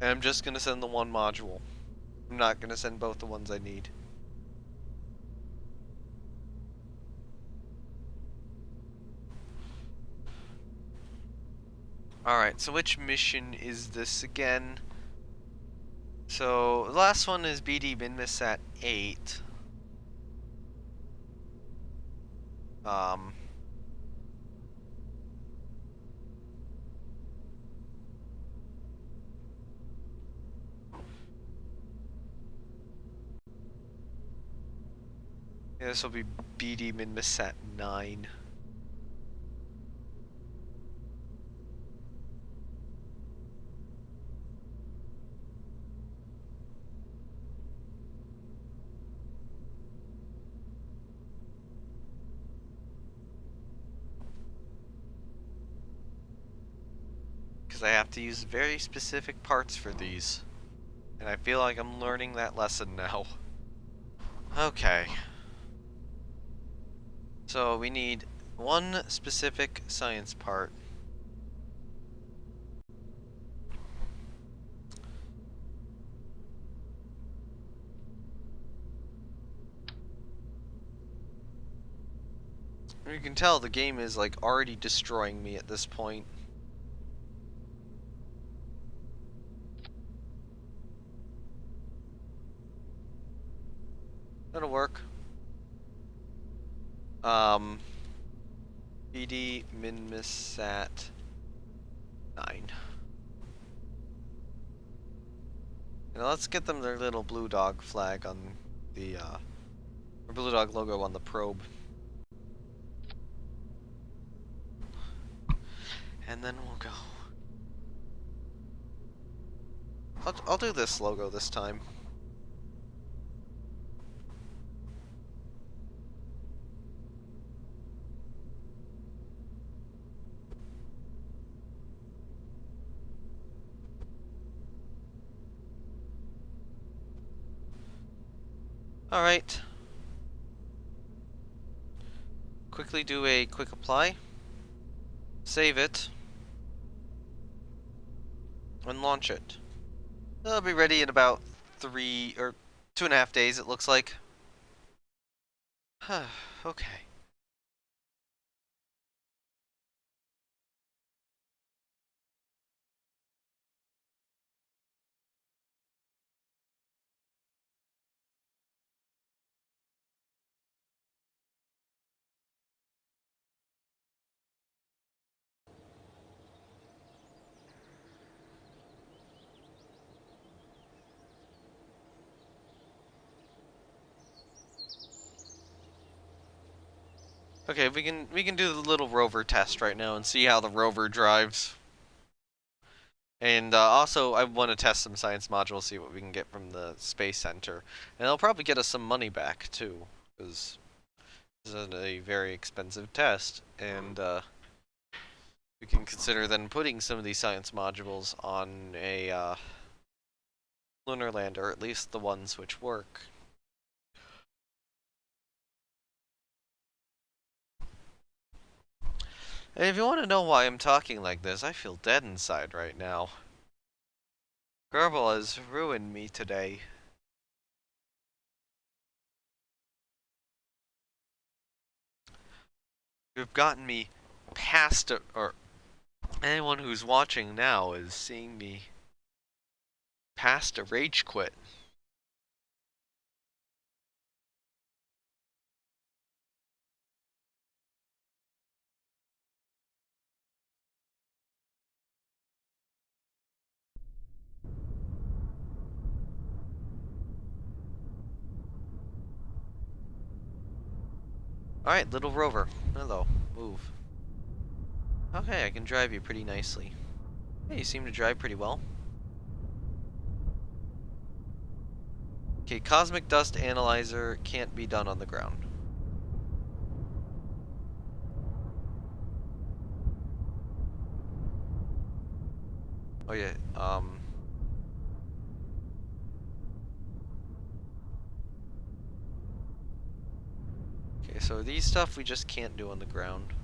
And I'm just gonna send the one module. I'm not gonna send both the ones I need. Alright, so which mission is this again? So, the last one is BD Minimus at 8. Yeah, this will be BD Minimus at 9. Because I have to use very specific parts for these. And I feel like I'm learning that lesson now. Okay. So we need one specific science part. You can tell the game is like already destroying me at this point. That'll work. BD Minimus sat 9. Now let's get them their little blue dog flag on the or blue dog logo on the probe. And then we'll go. I'll do this logo this time. Alright. Quickly do a quick apply. Save it. And launch it. It'll be ready in about 3 or 2.5 days, it looks like. Okay. Okay, we can do the little rover test right now and see how the rover drives. And also, I want to test some science modules, see what we can get from the Space Center. And they'll probably get us some money back, too. Because this is a very expensive test. And we can consider then putting some of these science modules on a lunar lander, or at least the ones which work. And if you want to know why I'm talking like this, I feel dead inside right now. Gerbil has ruined me today. You've gotten me past, or anyone who's watching now is seeing me past a rage quit. Alright, little rover. Hello. Move. Okay, I can drive you pretty nicely. Hey, you seem to drive pretty well. Okay, cosmic dust analyzer can't be done on the ground. Oh yeah, okay, so these stuff we just can't do on the ground.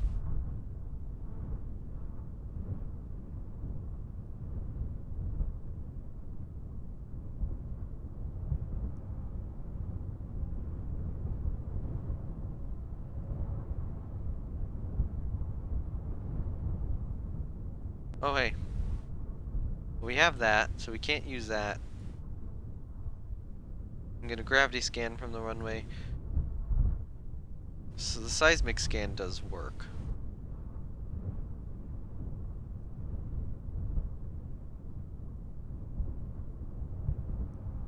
Oh hey, we have that, so we can't use that. I'm gonna gravity scan from the runway. So the seismic scan does work.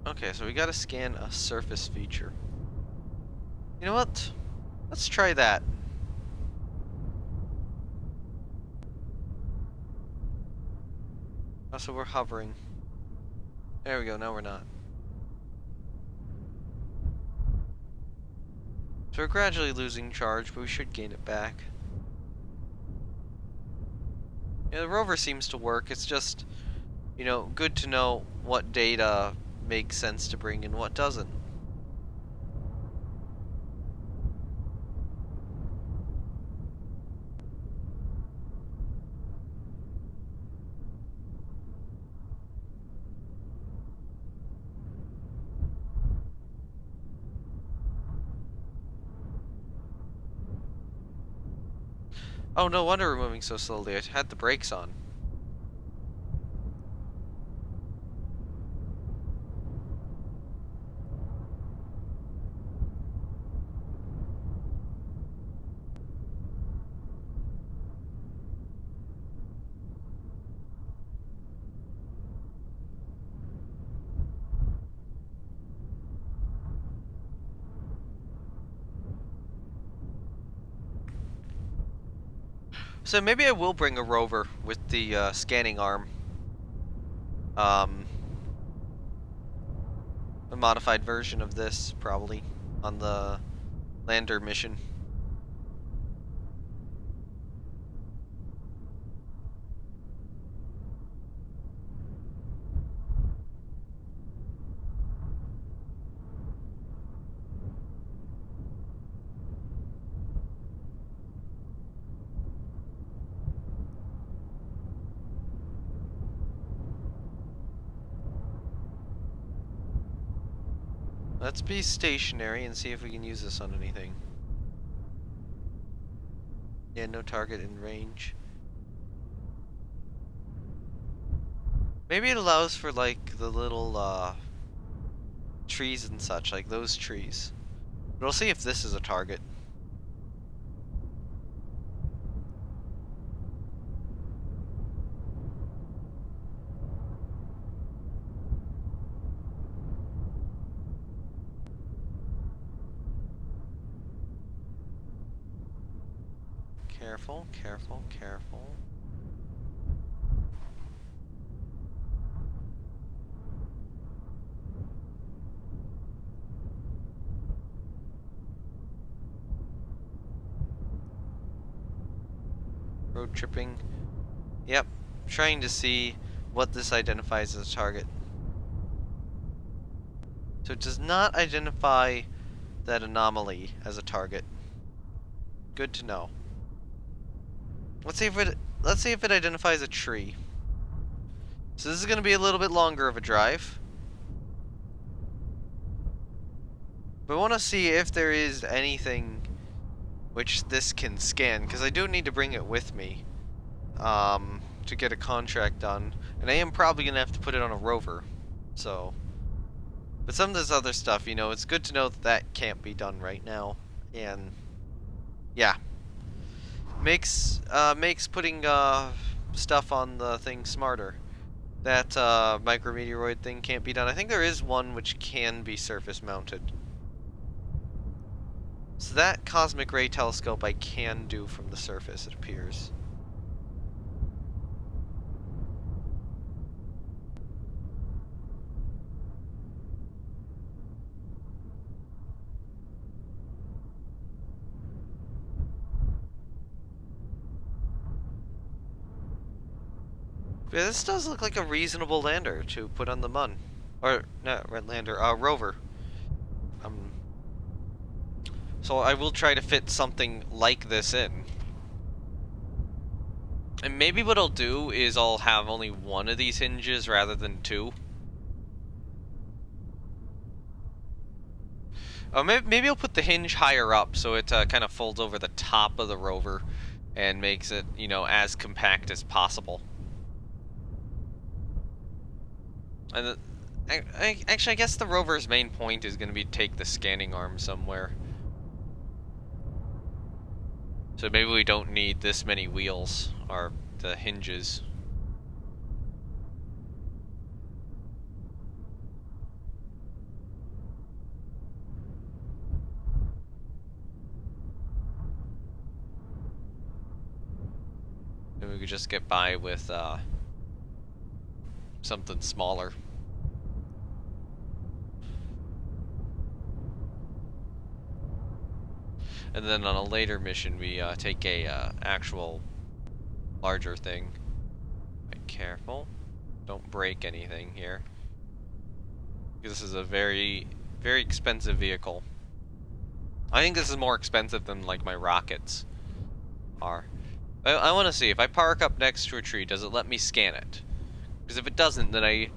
Okay, so we gotta scan a surface feature. You know what? Let's try that. Oh, so we're hovering. There we go, now we're not. So we're gradually losing charge, but we should gain it back. Yeah, the rover seems to work. It's just, you know, good to know what data makes sense to bring and what doesn't. Oh, no wonder we're moving so slowly. I had the brakes on. So maybe I will bring a rover with the scanning arm. A modified version of this, probably, on the lander mission. Let's be stationary and see if we can use this on anything. Yeah, no target in range. Maybe it allows for, like, the little, trees and such, like those trees. But we'll see if this is a target. Careful, careful, careful. Road tripping. Yep, trying to see what this identifies as a target. So it does not identify that anomaly as a target. Good to know. Let's see if it identifies a tree. So this is going to be a little bit longer of a drive. But I want to see if there is anything which this can scan, because I do need to bring it with me to get a contract done. And I am probably going to have to put it on a rover. So, but some of this other stuff, you know, it's good to know that that can't be done right now. And yeah, makes putting stuff on the thing smarter. That micrometeoroid thing can't be done. I think there is one which can be surface mounted. So that cosmic ray telescope I can do from the surface, it appears. Yeah, this does look like a reasonable lander to put on the Mun. Or, not lander, rover. Um, so I will try to fit something like this in. And maybe what I'll do is I'll have only one of these hinges rather than two. Maybe I'll put the hinge higher up so it kind of folds over the top of the rover and makes it, you know, as compact as possible. And actually, I guess the rover's main point is going to be take the scanning arm somewhere. So maybe we don't need this many wheels, or the hinges. Maybe we could just get by with something smaller. And then on a later mission, we take a actual larger thing. Be careful. Don't break anything here. This is a very, very expensive vehicle. I think this is more expensive than, like, my rockets are. I want to see, if I park up next to a tree, does it let me scan it? Because if it doesn't, then I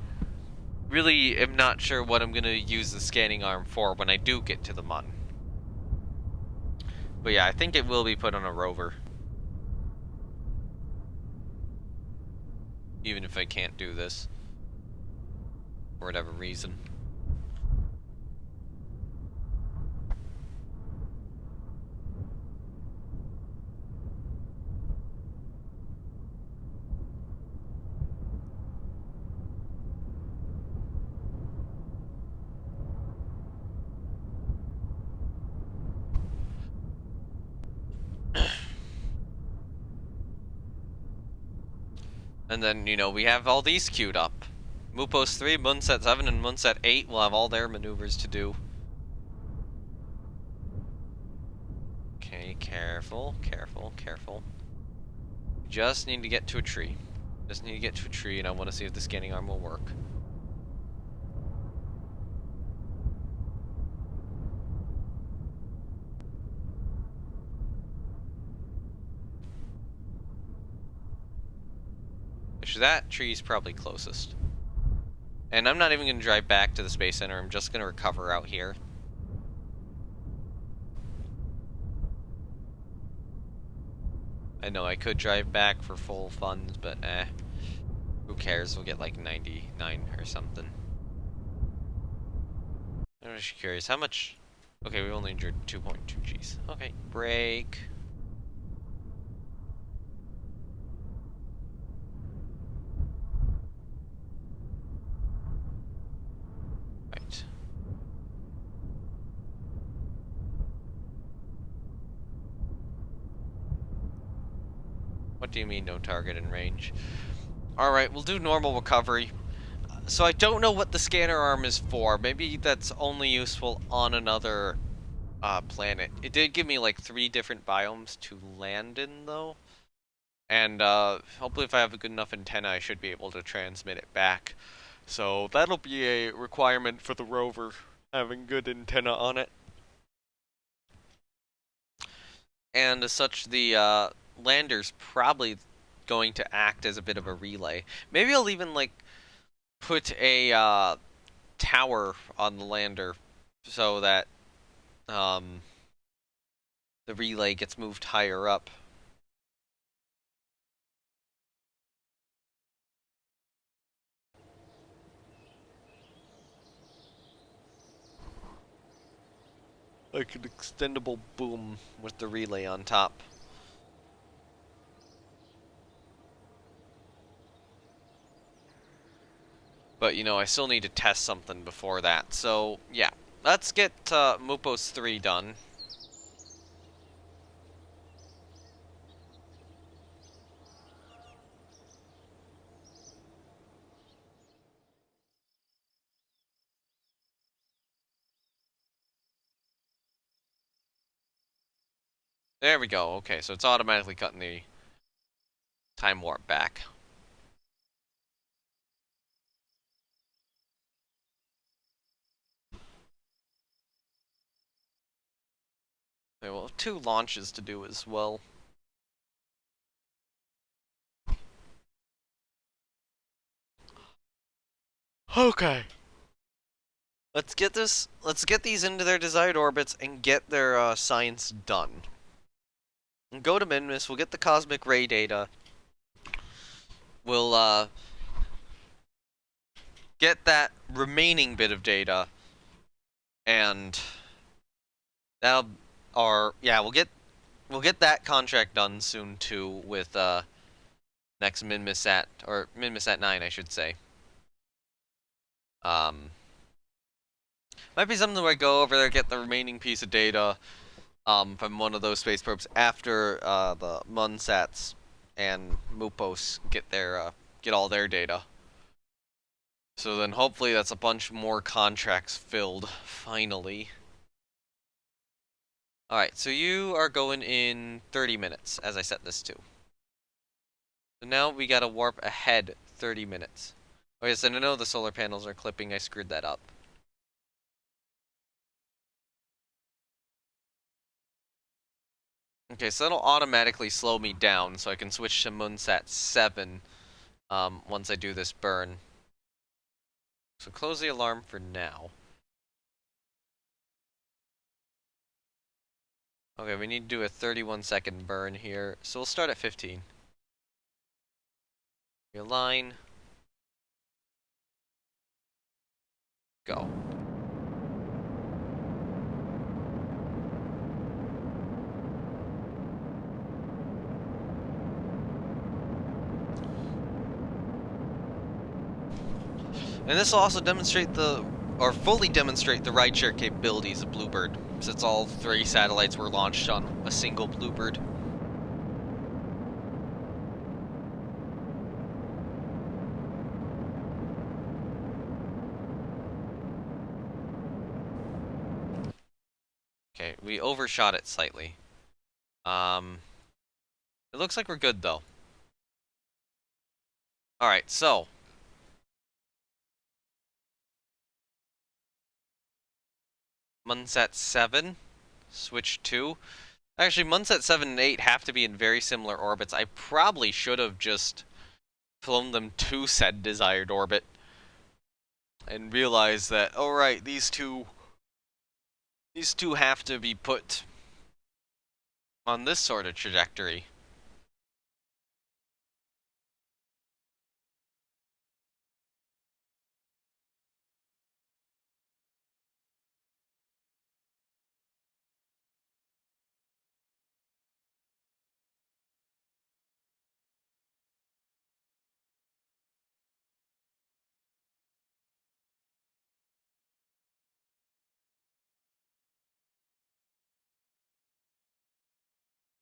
really am not sure what I'm going to use the scanning arm for when I do get to the Mun. But yeah, I think it will be put on a rover. Even if I can't do this. For whatever reason. And then, you know, we have all these queued up. Mupos 3, Munset 7, and Munset 8 will have all their maneuvers to do. Okay, careful, careful, careful. Just need to get to a tree. Just need to get to a tree, and I want to see if the scanning arm will work. Actually, that tree's probably closest. And I'm not even going to drive back to the Space Center, I'm just going to recover out here. I know I could drive back for full funds, but who cares? We'll get like 99 or something. I'm just curious, how much... Okay, we only injured 2.2 Gs. Okay, brake. Right. What do you mean no target in range? Alright, we'll do normal recovery. So I don't know what the scanner arm is for. Maybe that's only useful on another planet. It did give me like 3 different biomes to land in, though. And hopefully if I have a good enough antenna, I should be able to transmit it back. So that'll be a requirement for the rover, having good antenna on it. And as such, the lander's probably going to act as a bit of a relay. Maybe I'll even, like, put a tower on the lander so that the relay gets moved higher up. Like an extendable boom with the relay on top. But, you know, I still need to test something before that. So, yeah. Let's get Mupos 3 done. There we go. Okay, so it's automatically cutting the time warp back. Okay, well, 2 launches to do as well. Okay. Let's get these into their desired orbits and get their science done. And go to Minimus, we'll get the cosmic ray data. We'll get that remaining bit of data, and that'll we'll get that contract done soon too with next Minimus at 9, I should say. Might be something where I go over there, get the remaining piece of data from one of those space probes after the Munsats and Mupos get all their data. So then hopefully that's a bunch more contracts filled, finally. Alright, so you are going in 30 minutes, as I set this to. So now we gotta warp ahead 30 minutes. Oh yes, and I know the solar panels are clipping, I screwed that up. Okay, so that'll automatically slow me down, so I can switch to Munsat 7 once I do this burn. So close the alarm for now. Okay, we need to do a 31-second burn here, so we'll start at 15. Align. Go. And this will also demonstrate fully demonstrate the rideshare capabilities of Bluebird, since all 3 satellites were launched on a single Bluebird. Okay, we overshot it slightly. It looks like we're good though. Alright, so Munsat 7, switch 2. Actually, Munsat 7 and 8 have to be in very similar orbits. I probably should have just flown them to said desired orbit and realized that, oh right, these two have to be put on this sort of trajectory.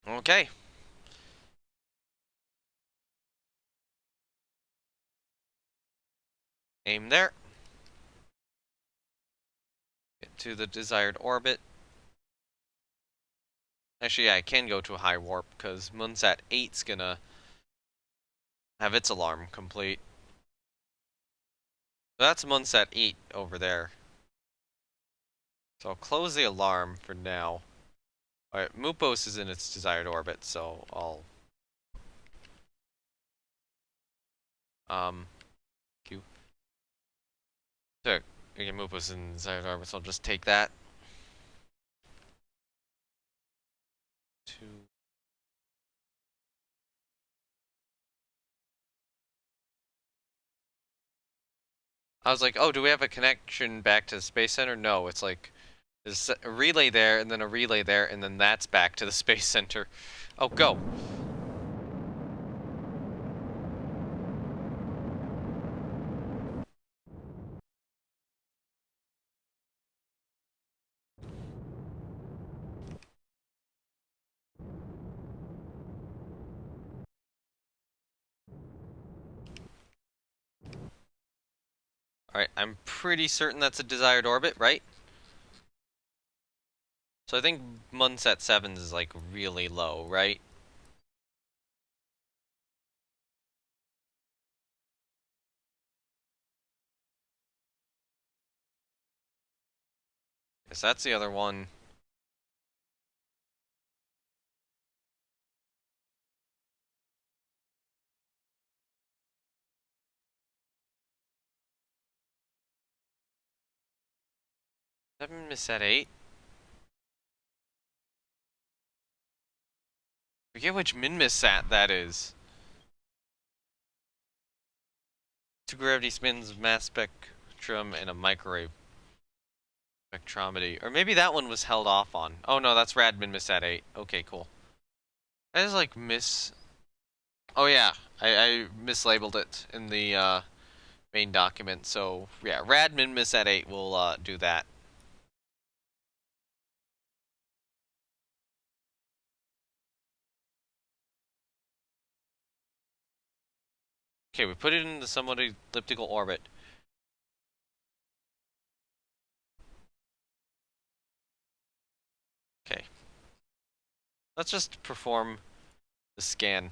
Okay. Aim there. Get to the desired orbit. Actually, yeah, I can go to a high warp, because Munsat 8's gonna have its alarm complete. So that's Munsat 8 over there. So I'll close the alarm for now. Alright, Mupos is in its desired orbit, so I'll... Q. So, again, Mupos is in desired orbit, so I'll just take that. 2... I was like, oh, do we have a connection back to the Space Center? No, it's like, there's a relay there, and then a relay there, and then that's back to the Space Center. Oh, go! Alright, I'm pretty certain that's a desired orbit, right? So I think Munsat 7 is like really low, right? Guess that's the other one. that Minimus at 8? Forget which Minimus sat that is. Two gravity spins, mass spectrum, and a microwave spectrometry. Or maybe that one was held off on. Oh no, that's Rad Minimus at 8. Okay, cool. That is like Oh yeah, I mislabeled it in the main document. So yeah, Rad Minimus at 8 will do that. Okay, we put it in the somewhat elliptical orbit. Okay. Let's just perform the scan.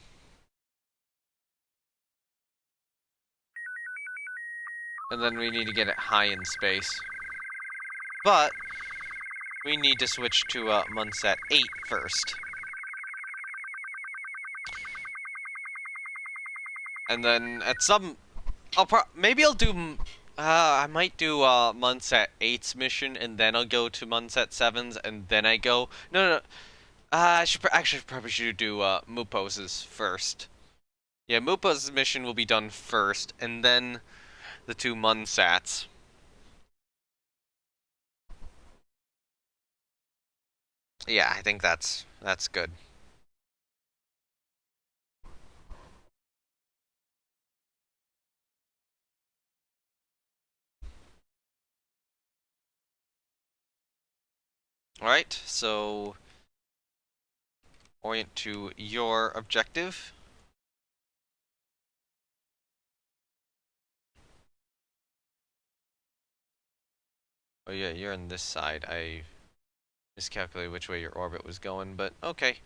And then we need to get it high in space. But we need to switch to Munsat 8 first. And then at some... maybe I'll do... I might do Munsat 8's mission, and then I'll go to Munsat 7's, and then I go... No. I probably should do Mupos's first. Yeah, Mupos's mission will be done first, and then the two Munsats. Yeah, I think that's good. Alright, so orient to your objective. Oh yeah, you're on this side. I miscalculated which way your orbit was going, but okay.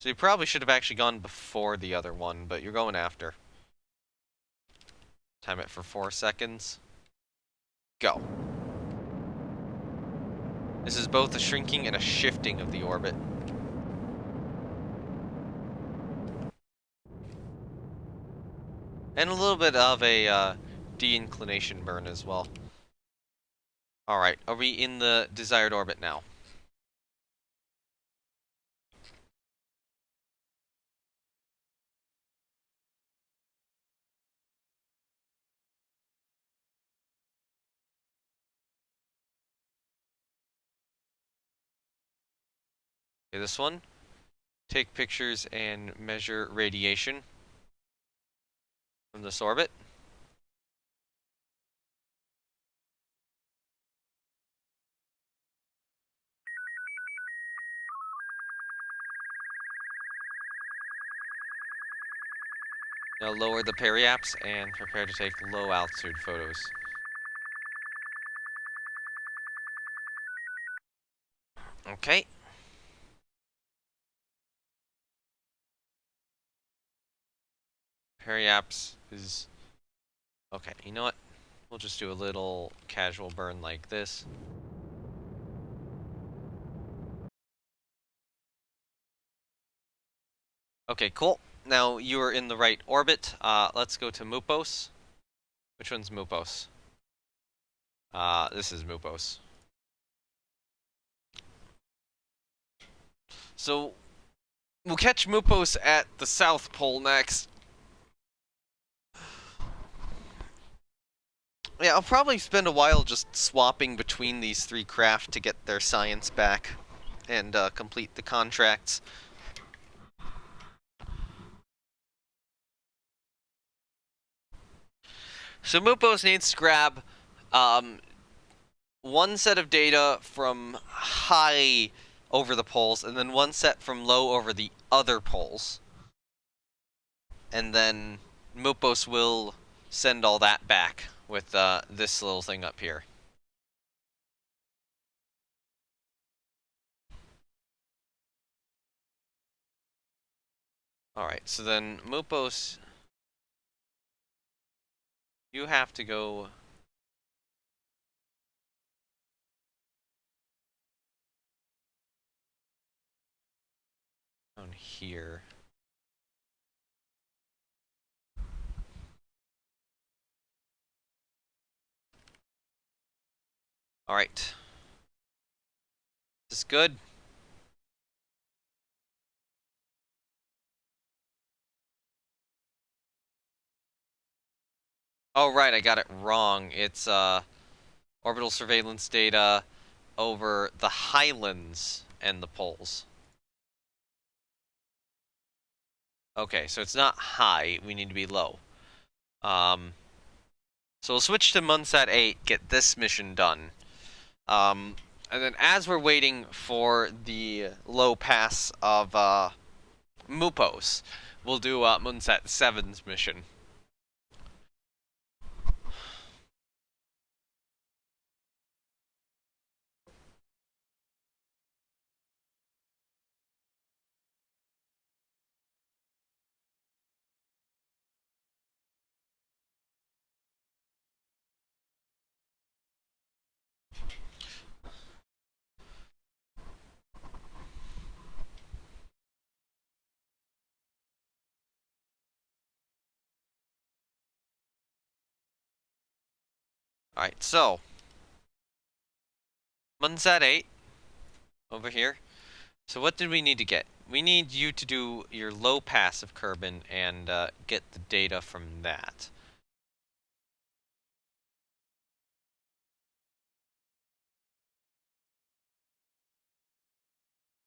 So you probably should have actually gone before the other one, but you're going after. Time it for 4 seconds. Go. This is both a shrinking and a shifting of the orbit. And a little bit of a de-inclination burn as well. Alright, are we in the desired orbit now? Okay, this one. Take pictures and measure radiation from this orbit. Now lower the periaps and prepare to take low altitude photos. Okay. Periaps is... Okay, you know what? We'll just do a little casual burn like this. Okay, cool. Now you are in the right orbit. Let's go to Mupos. Which one's Mupos? This is Mupos. So, we'll catch Mupos at the South Pole next. Yeah, I'll probably spend a while just swapping between these three craft to get their science back and complete the contracts. So Mupos needs to grab one set of data from high over the poles, and then one set from low over the other poles. And then Mupos will send all that back with this little thing up here. Alright, so then Mupos, you have to go down here. Alright. Is this good? Oh, right, I got it wrong. It's, orbital surveillance data over the highlands and the poles. Okay, so it's not high. We need to be low. So we'll switch to Munsat 8, get this mission done. And then as we're waiting for the low pass of Mupos, we'll do Munsat 7's mission. Alright, so Munsat 8 over here. So what did we need to get? We need you to do your low pass of Kerbin and get the data from that.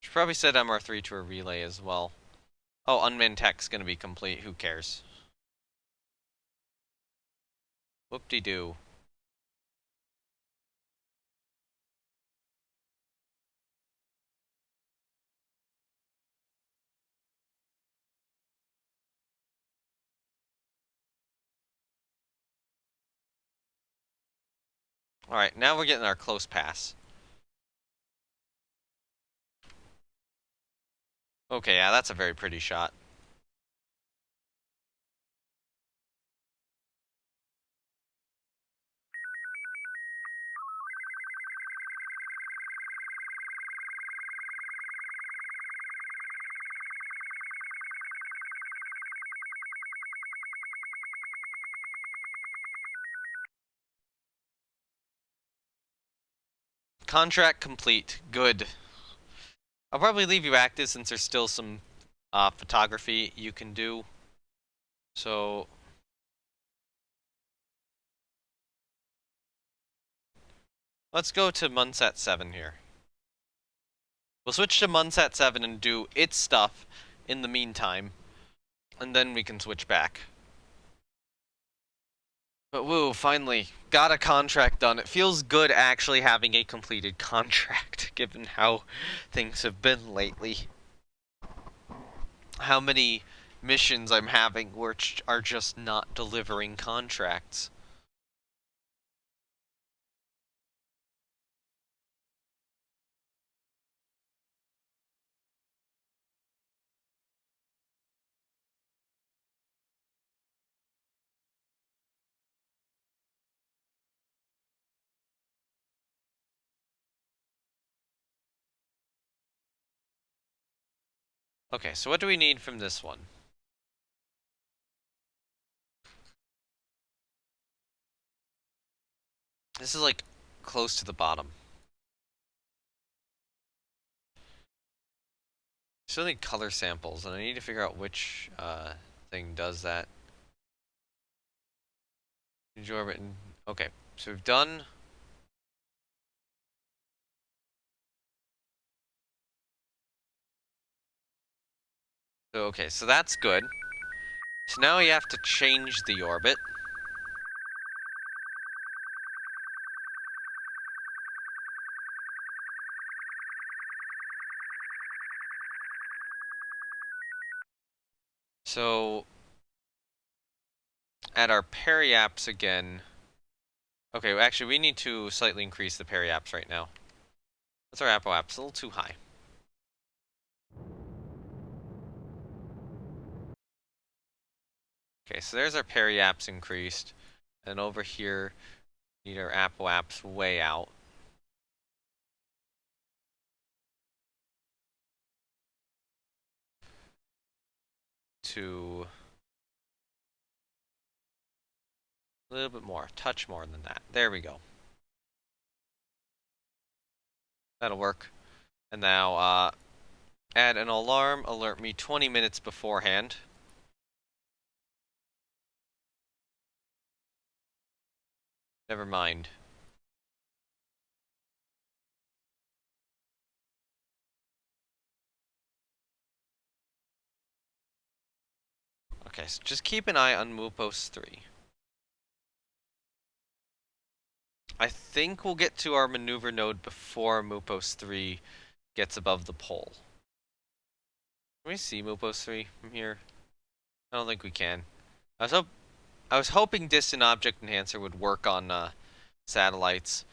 Should probably set MR3 to a relay as well. Oh, unmanned tech's gonna be complete. Who cares? Whoop-de-doo. Alright, now we're getting our close pass. Okay, yeah, that's a very pretty shot. Contract complete. Good. I'll probably leave you active since there's still some photography you can do. So let's go to Munsat 7 here. We'll switch to Munsat 7 and do its stuff in the meantime, and then we can switch back. But woo, finally, got a contract done. It feels good actually having a completed contract, given how things have been lately. How many missions I'm having which are just not delivering contracts. Okay, so what do we need from this one? This is like close to the bottom. Still need color samples, and I need to figure out which thing does that. Orbit. Okay, so we've done. So, okay, so that's good. So now we have to change the orbit. So at our periaps again. Okay, well, actually we need to slightly increase the periaps right now. What's our apoaps? A little too high. Okay, so there's our periaps increased. And over here, we need our apoaps way out. To a little bit more, a touch more than that. There we go. That'll work. And now, add an alarm, alert me 20 minutes beforehand. Never mind. Okay, so just keep an eye on Moopos 3. I think we'll get to our maneuver node before Moopos 3 gets above the pole. Can we see Moopos 3 from here? I don't think we can. I was hoping Distant Object Enhancer would work on satellites.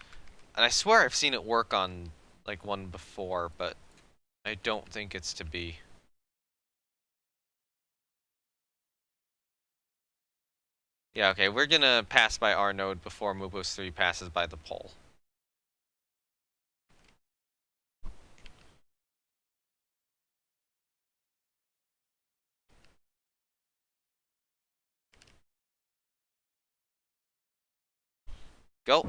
And I swear I've seen it work on like one before, but I don't think it's to be. Yeah, okay, we're gonna pass by our node before Moopos 3 passes by the pole. Go.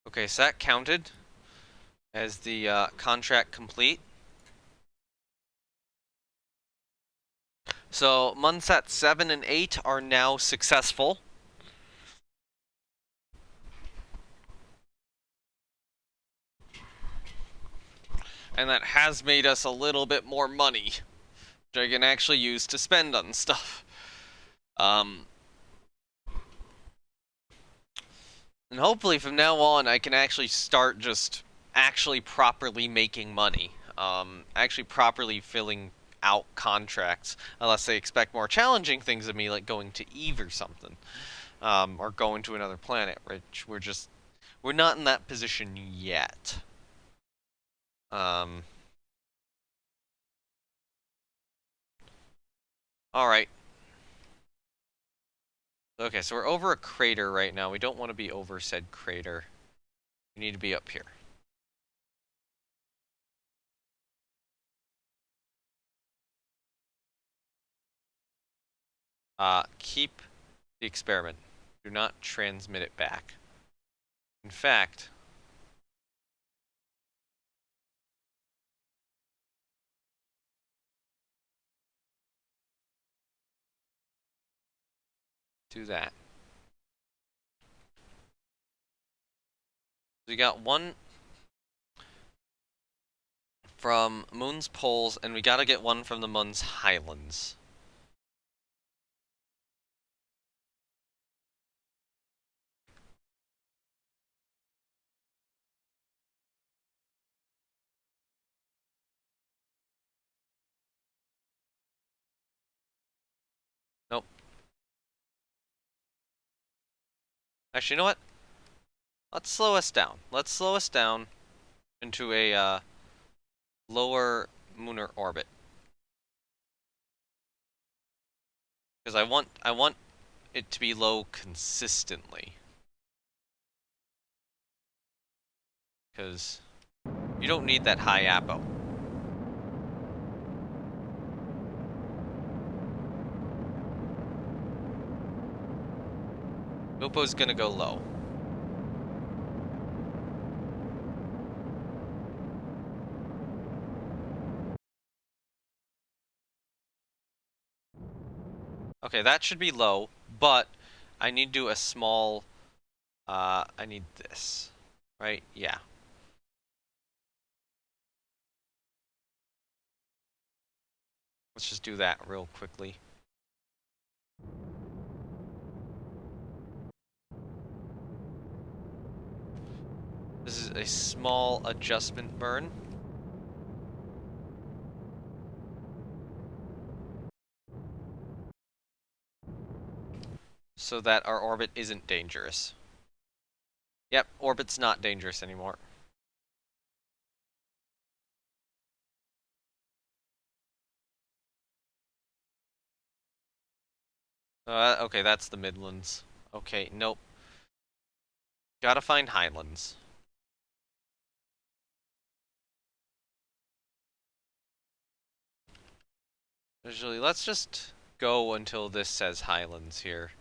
Okay, so that counted as the contract complete. So Munsat 7 and 8 are now successful. And that has made us a little bit more money, which I can actually use to spend on stuff. And hopefully from now on I can actually start just actually properly making money. Actually properly filling out contracts, unless they expect more challenging things of me, like going to Eve or something. Or going to another planet, which we're not in that position yet. Alright. Okay, so we're over a crater right now. We don't want to be over said crater. We need to be up here. Keep the experiment. Do not transmit it back. In fact, do that. We got one from Moon's poles, and we gotta get one from the Moon's highlands. Nope. Actually, you know what? Let's slow us down. Let's slow us down into a lower lunar orbit. Because I want it to be low consistently. Because you don't need that high apo. Mopo's gonna go low. Okay, that should be low, but I need to do a small, I need this, right? Yeah. Let's just do that real quickly. This is a small adjustment burn. So that our orbit isn't dangerous. Yep, orbit's not dangerous anymore. Okay, that's the Midlands. Okay, nope. Gotta find Highlands. Usually, let's just go until this says Highlands here.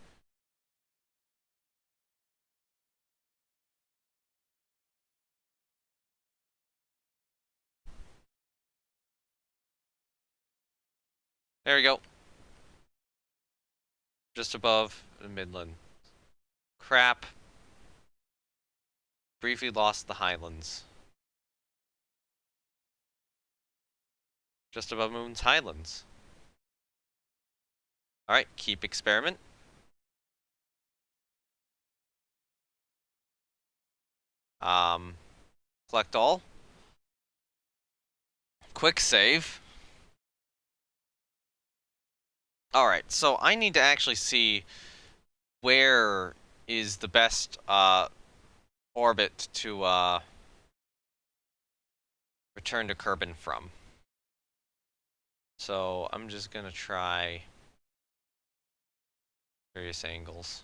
There we go. Just above the Midland. Crap. Briefly lost the Highlands. Just above Moon's Highlands. Alright, keep experiment. Collect all. Quick save. Alright, so I need to actually see where is the best orbit to return to Kerbin from. So I'm just gonna try various angles.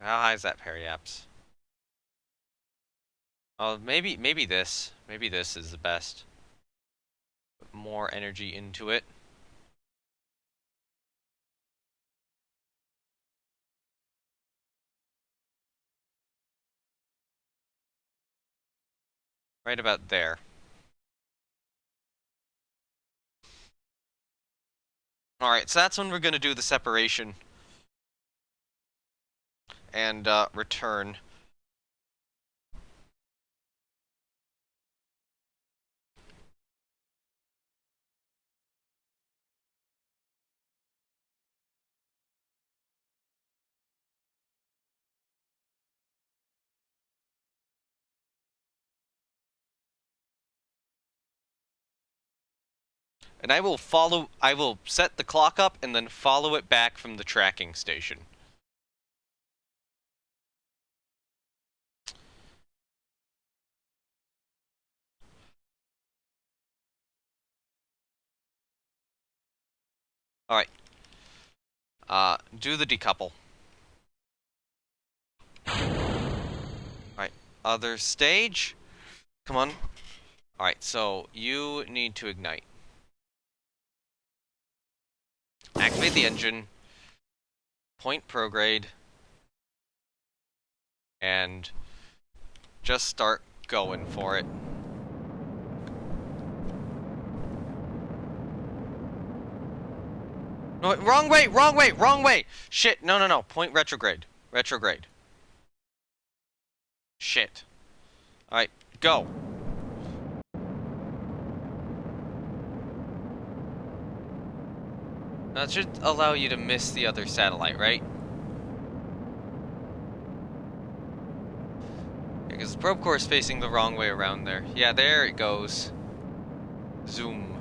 How high is that periaps? Oh, maybe this. Maybe this is the best. Put more energy into it. Right about there. Alright, so that's when we're gonna do the separation. And return. And I will set the clock up and then follow it back from the tracking station. Alright. Do the decouple. Alright, other stage. Come on. Alright, so you need to ignite. Activate the engine. Point prograde. And just start going for it. No, wrong way, wrong way, wrong way! Shit, no. Point retrograde. Retrograde. Shit. Alright, go. That should allow you to miss the other satellite, right? Because the probe core is facing the wrong way around there. Yeah, there it goes. Zoom.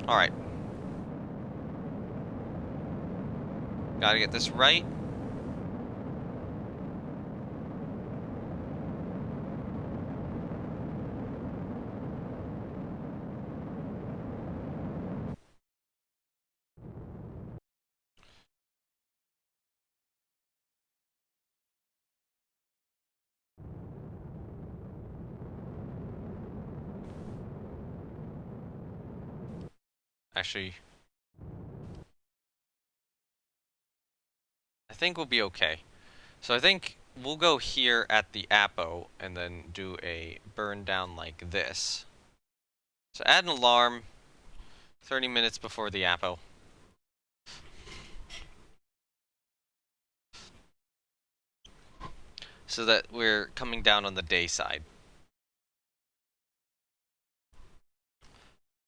Alright. Gotta get this right. Actually, I think we'll be okay. So I think we'll go here at the Apo and then do a burn down like this. So add an alarm 30 minutes before the Apo. So that we're coming down on the day side.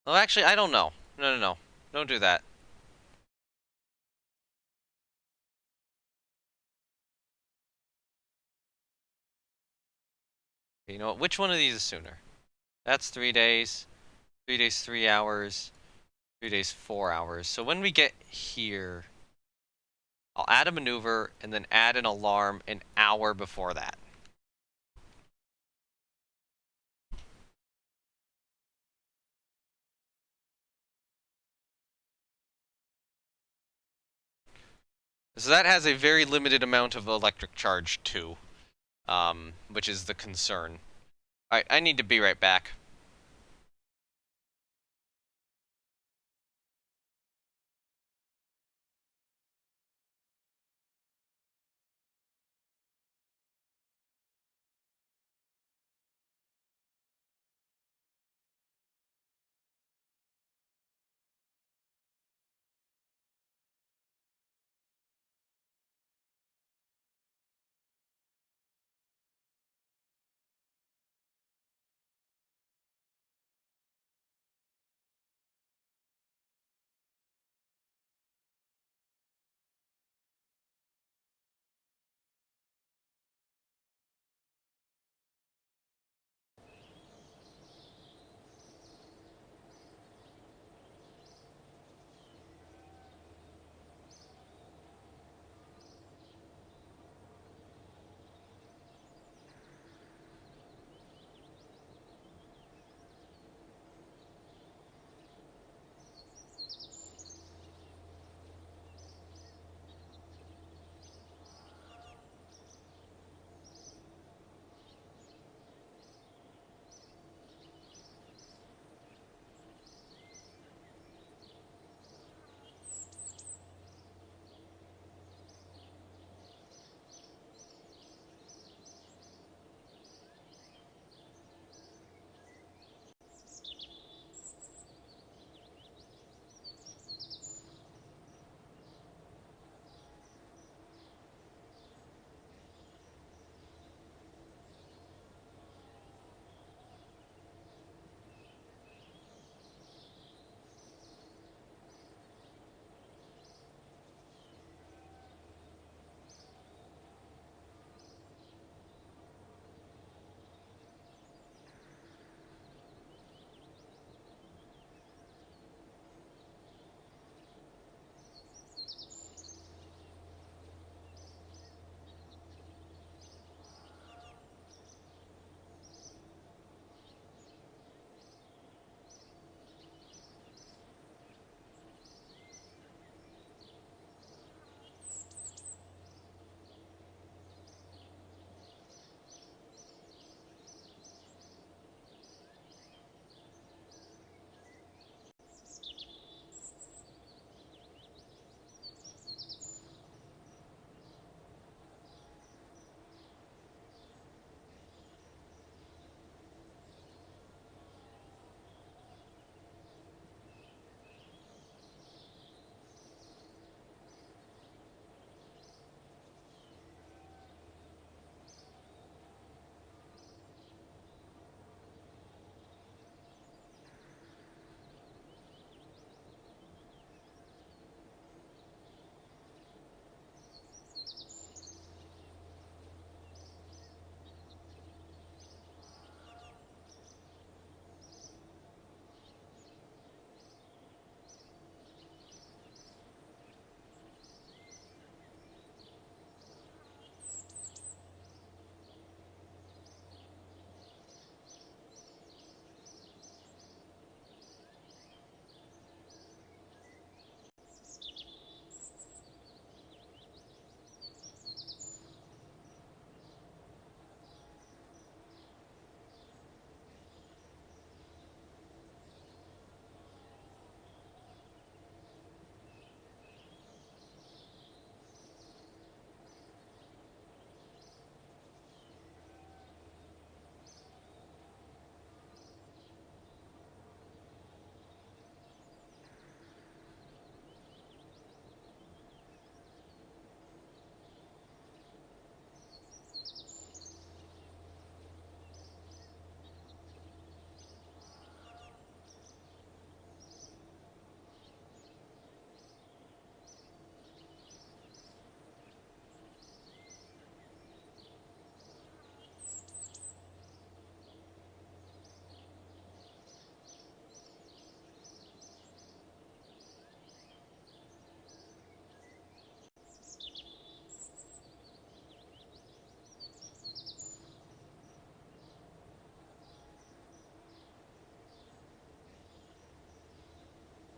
Well, actually, I don't know. No. Don't do that. You know what? Which one of these is sooner? That's 3 days. 3 days, 3 hours. 3 days, 4 hours. So when we get here, I'll add a maneuver and then add an alarm an hour before that. So that has a very limited amount of electric charge too, which is the concern. Alright, I need to be right back.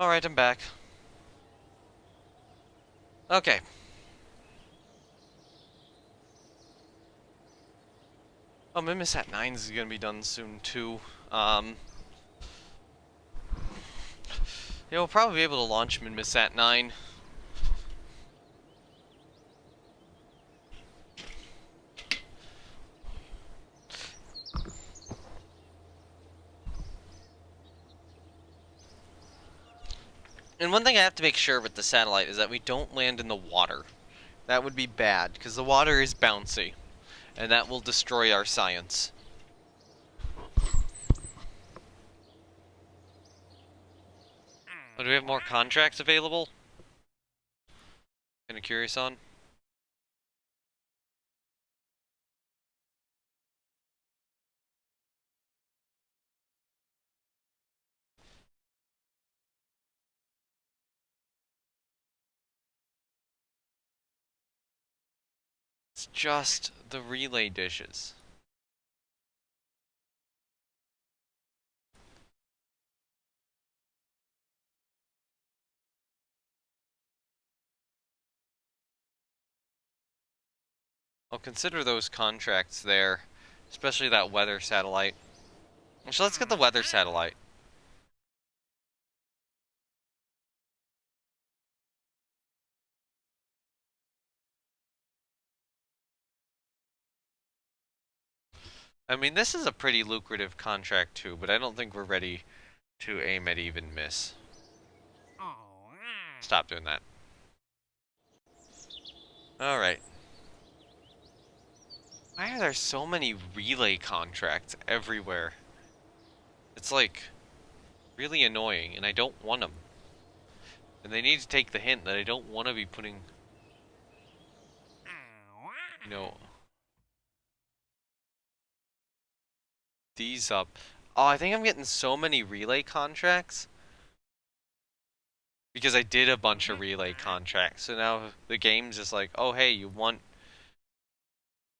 Alright, I'm back. Okay. Oh, Mimisat 9 is gonna be done soon too. Yeah, we'll probably be able to launch Mimisat 9. And one thing I have to make sure with the satellite is that we don't land in the water. That would be bad, because the water is bouncy. And that will destroy our science. Oh, do we have more contracts available? Kinda curious on. It's just the relay dishes. I'll consider those contracts there, especially that weather satellite. Actually, let's get the weather satellite. I mean, this is a pretty lucrative contract too, but I don't think we're ready to aim at even miss. Stop doing that. Alright. Why are there so many relay contracts everywhere? It's like really annoying, and I don't want them. And they need to take the hint that I don't want to be putting, you know, these up. Oh, I think I'm getting so many relay contracts because I did a bunch of relay contracts. So now the game's just like, oh hey, you want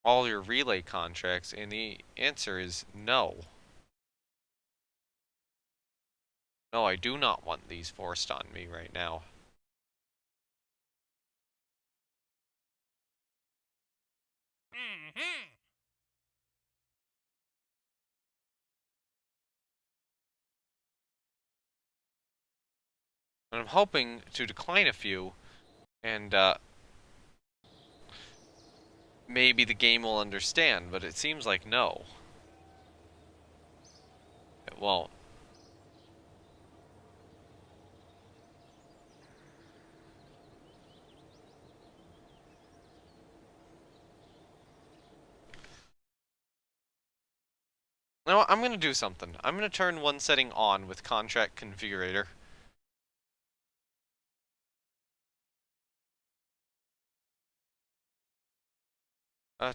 all your relay contracts? And the answer is no. No, I do not want these forced on me right now. And I'm hoping to decline a few, and maybe the game will understand, but it seems like no. It won't. No, I'm gonna do something. I'm gonna turn one setting on with contract configurator.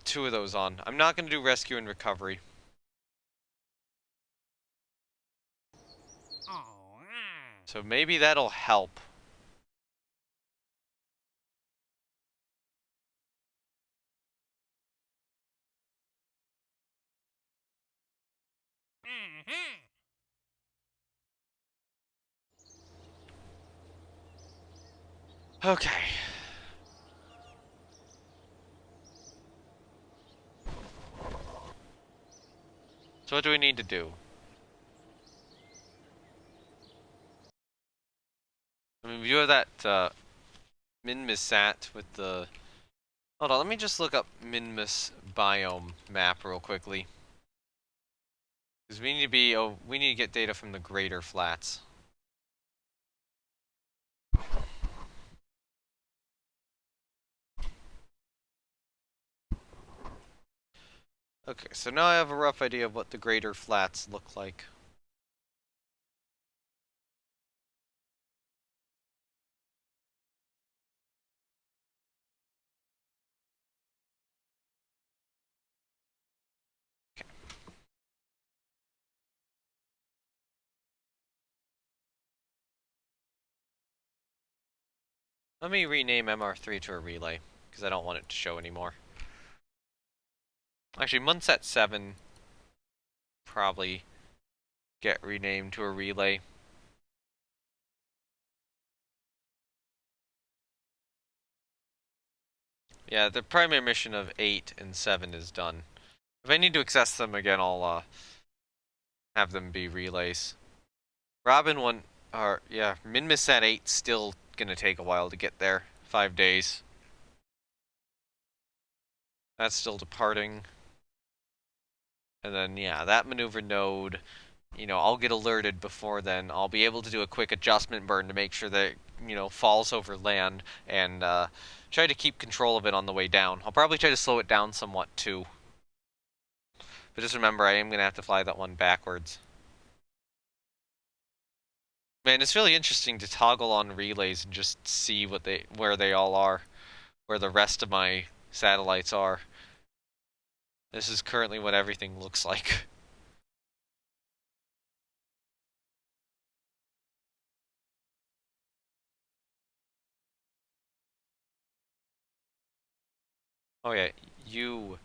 Two of those on. I'm not gonna do rescue and recovery. So maybe that'll help. Okay. So what do we need to do? I mean, we do have that Minimus sat with the... Hold on, let me just look up Minimus biome map real quickly. Because we need to be... Oh, we need to get data from the greater flats. Okay, so now I have a rough idea of what the greater flats look like. Okay. Let me rename MR3 to a relay, because I don't want it to show anymore. Actually, Munset 7 probably get renamed to a relay. Yeah, the primary mission of 8 and 7 is done. If I need to access them again, I'll have them be relays. Robin 1, or yeah, Minimus at 8 still gonna take a while to get there. 5 days. That's still departing. And then, yeah, that maneuver node, you know, I'll get alerted before then. I'll be able to do a quick adjustment burn to make sure that, you know, falls over land and try to keep control of it on the way down. I'll probably try to slow it down somewhat too. But just remember, I am going to have to fly that one backwards. Man, it's really interesting to toggle on relays and just see where they all are, where the rest of my satellites are. This is currently what everything looks like. Oh yeah, you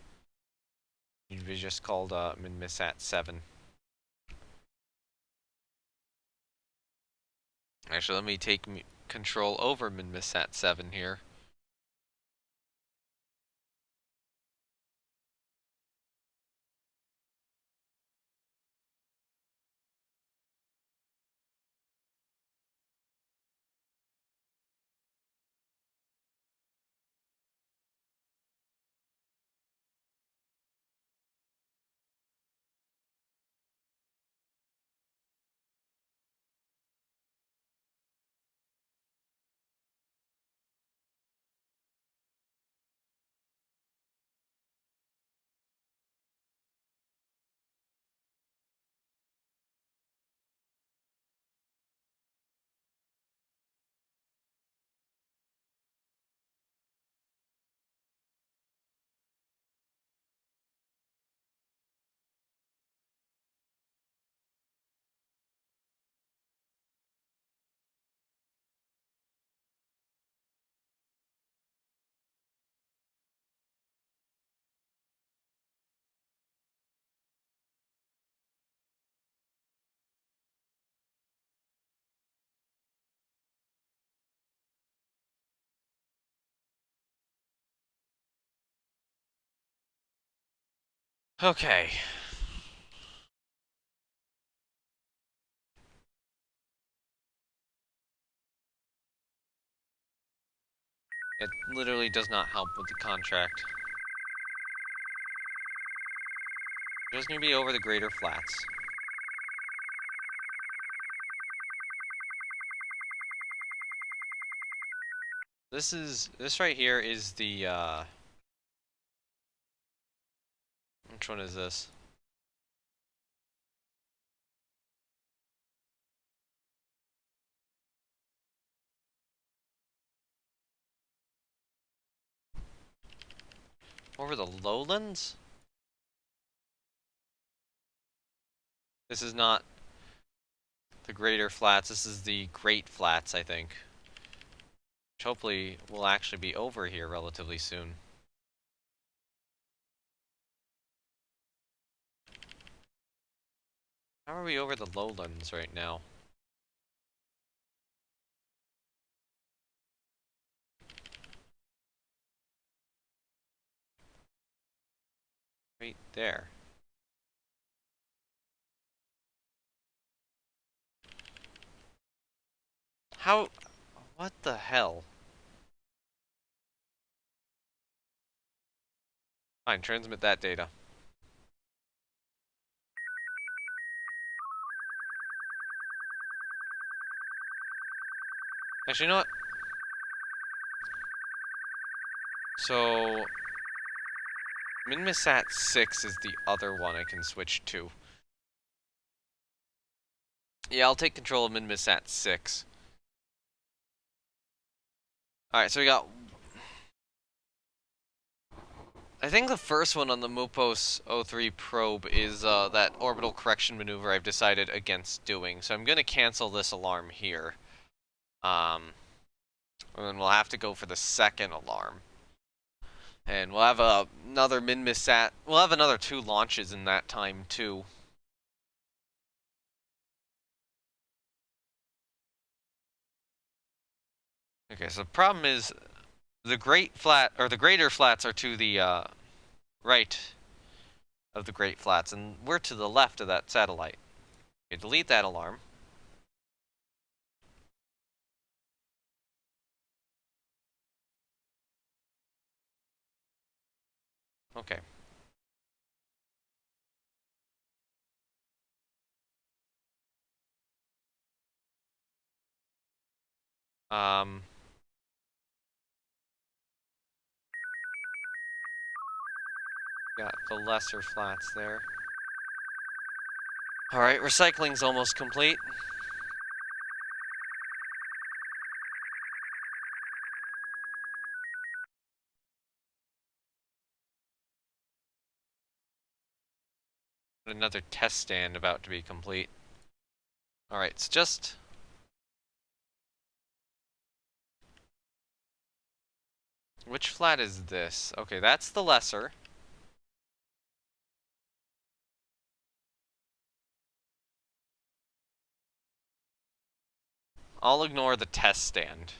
be just called Minimus at 7. Actually, let me take control over Minimus at 7 here. Okay. It literally does not help with the contract. Just need to be over the greater flats. This right here is the which one is this? Over the lowlands? This is not the greater flats, this is the great flats, I think. Which hopefully will actually be over here relatively soon. How are we over the lowlands right now? Right there. How? What the hell? Fine, transmit that data. Actually, you know what? So, Minmisat 6 is the other one I can switch to. Yeah, I'll take control of Minmisat 6. Alright, so we got... I think the first one on the Mupos 03 probe is that orbital correction maneuver I've decided against doing. So I'm going to cancel this alarm here. And then we'll have to go for the second alarm. And we'll have another Minmisat. We'll have another 2 launches in that time, too. Okay, so the problem is the greater flats are to the right. of the Great Flats, and we're to the left of that satellite. Okay, delete that alarm. Okay. Got the lesser flats there. Alright, recycling's almost complete. Another test stand about to be complete. Alright, it's just... Which flat is this? Okay, that's the lesser. I'll ignore the test stand.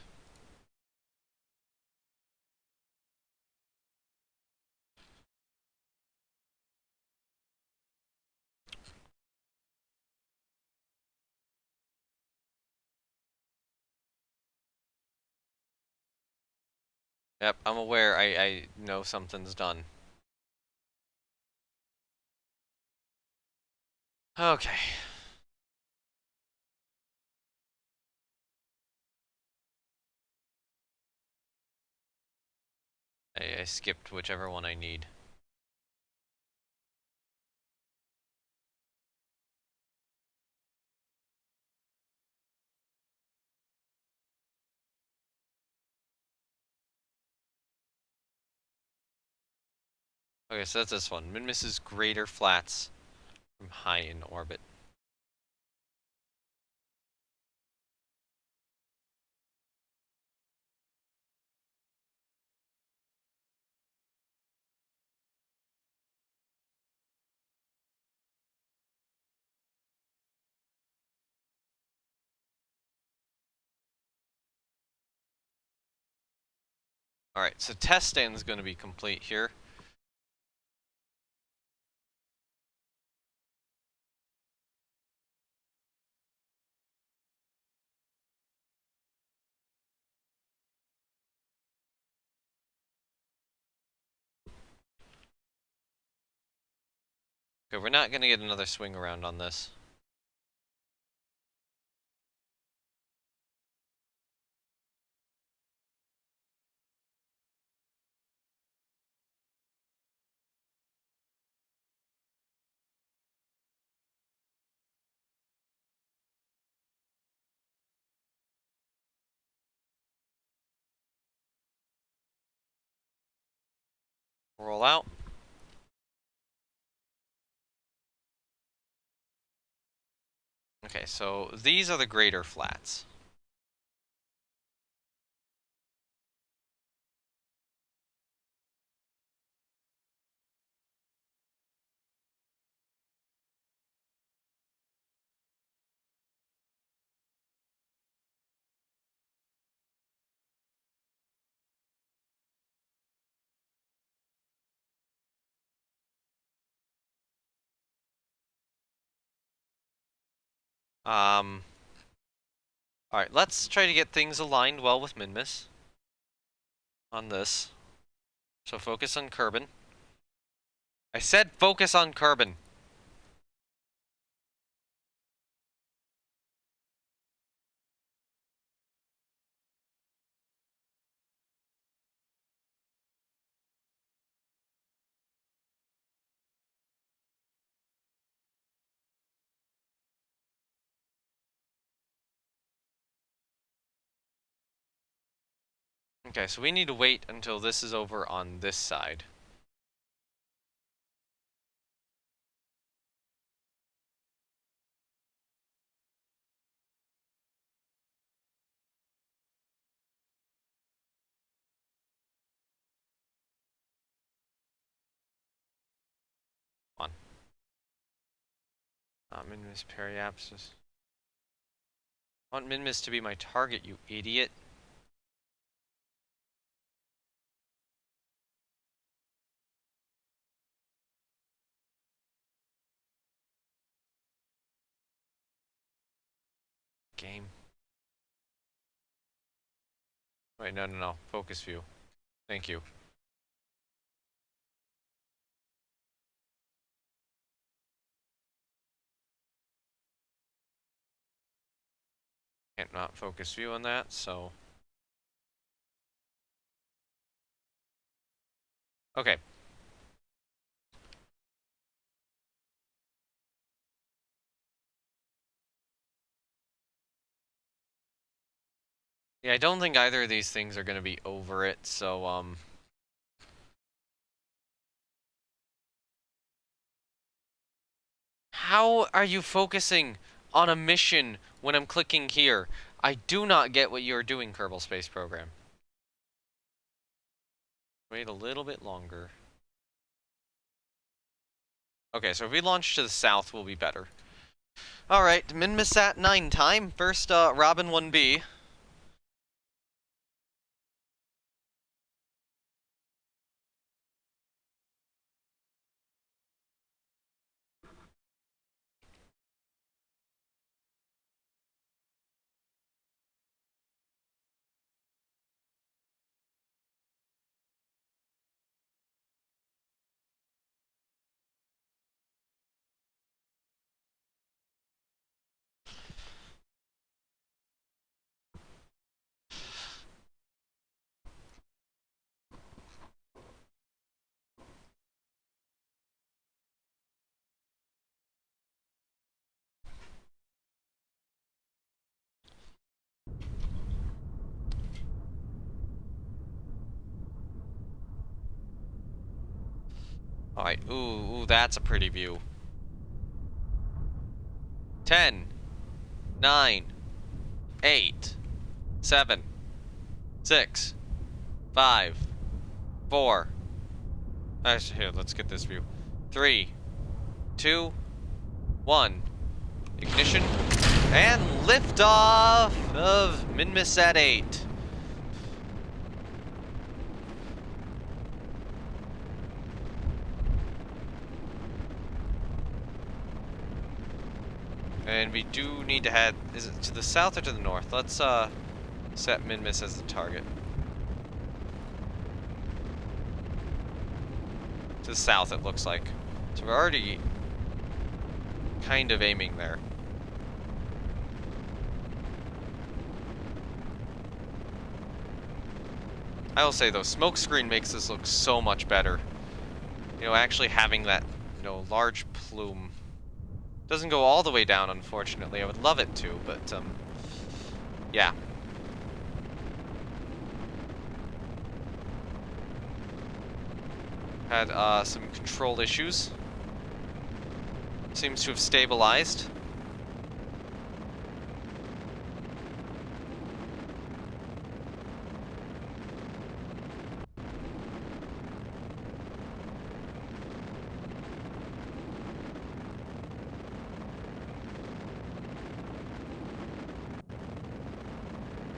Yep, I'm aware. I know something's done. Okay. I skipped whichever one I need. Okay, so that's this one. Minimus' greater flats from high in orbit. Alright, so test stand's gonna be complete here. Okay, we're not gonna get another swing around on this. Roll out. Okay, so these are the greater flats. Alright, let's try to get things aligned well with Minimus on this. So focus on Kerbin. I said focus on Kerbin. Okay, so we need to wait until this is over on this side. Come on. Minimus periapsis. I want Minimus to be my target, you idiot. game. Wait, no. Focus view. Thank you. Can't not focus view on that, so... Okay. Yeah, I don't think either of these things are gonna be over it, so, How are you focusing on a mission when I'm clicking here? I do not get what you're doing, Kerbal Space Program. Wait a little bit longer. Okay, so if we launch to the south, we'll be better. Alright, Minimus at 9 time. First, Robin 1B. Alright, ooh, that's a pretty view. 10, 9, 8, 7, 6, 5, 4. Actually, here, let's get this view. 3, 2, 1. Ignition. And liftoff of Minimus at 8. And we do need to head, is it to the south or to the north? Let's set Minimus as the target. To the south, it looks like. So we're already kind of aiming there. I will say though, smokescreen makes this look so much better. You know, actually having that, you know, large plume. Doesn't go all the way down, unfortunately. I would love it to, but, yeah. Had, some control issues. Seems to have stabilized.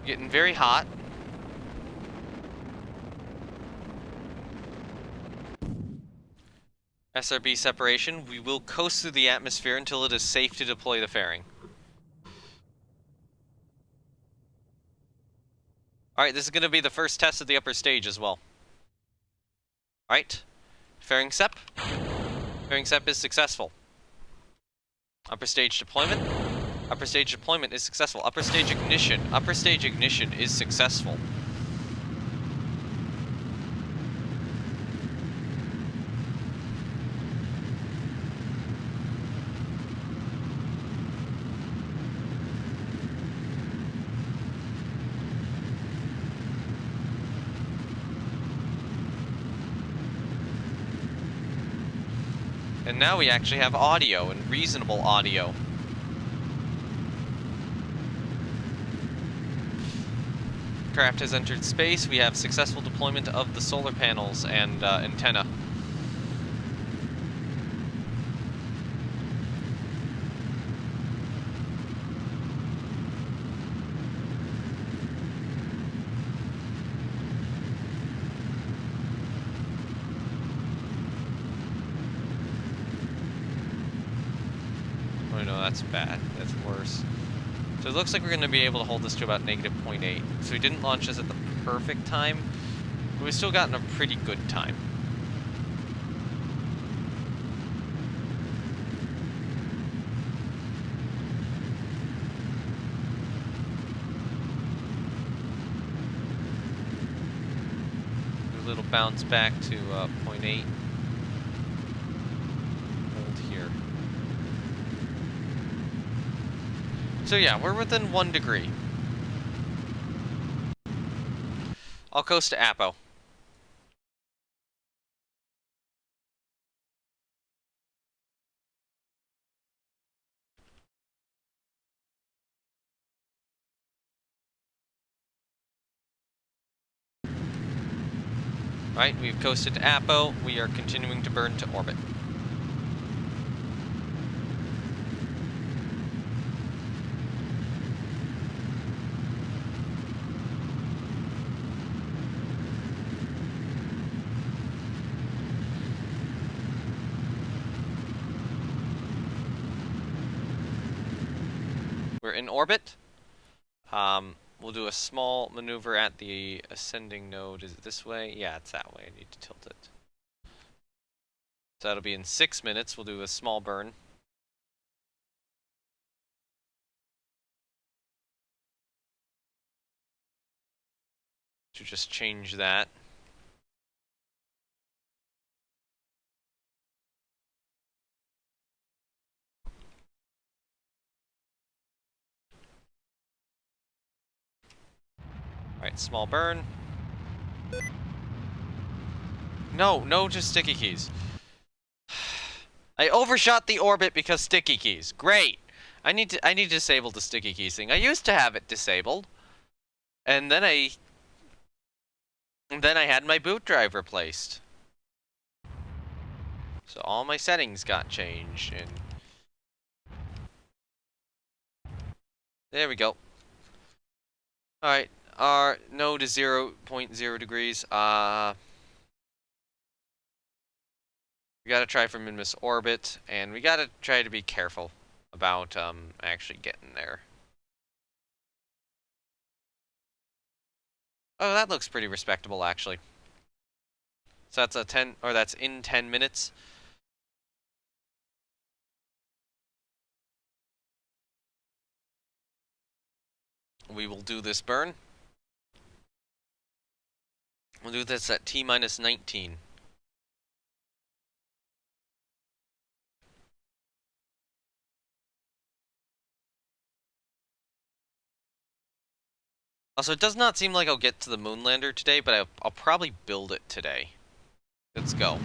Getting very hot. SRB separation. We will coast through the atmosphere until it is safe to deploy the fairing. Alright, this is going to be the first test of the upper stage as well. Alright. Fairing SEP. Fairing SEP is successful. Upper stage deployment. Upper stage deployment is successful. Upper stage ignition. Upper stage ignition is successful. And now we actually have audio, and reasonable audio. Craft has entered space. We have successful deployment of the solar panels and antenna. Oh no, that's bad. That's worse. So it looks like we're going to be able to hold this to about -0.8. So we didn't launch this at the perfect time, but we've still gotten a pretty good time. Do a little bounce back to 0.8. Hold here. So yeah, we're within 1 degree. I'll coast to Apo. Right, we've coasted to Apo. We are continuing to burn to orbit. We're in orbit. We'll do a small maneuver at the ascending node. Is it this way? Yeah, it's that way. I need to tilt it. So that'll be in 6 minutes. We'll do a small burn. To just change that. Alright, small burn. No, just sticky keys. I overshot the orbit because sticky keys. Great. I need to disable the sticky keys thing. I used to have it disabled. And then I had my boot drive replaced. So all my settings got changed and there we go. Alright, our node is 0.0 degrees. We gotta try for Minimus Orbit, and we gotta try to be careful about actually getting there. Oh, that looks pretty respectable, actually. So that's a 10, or that's in 10 minutes. We will do this burn. We'll do this at T-minus 19. Also, it does not seem like I'll get to the Moonlander today, but I'll probably build it today. Let's go.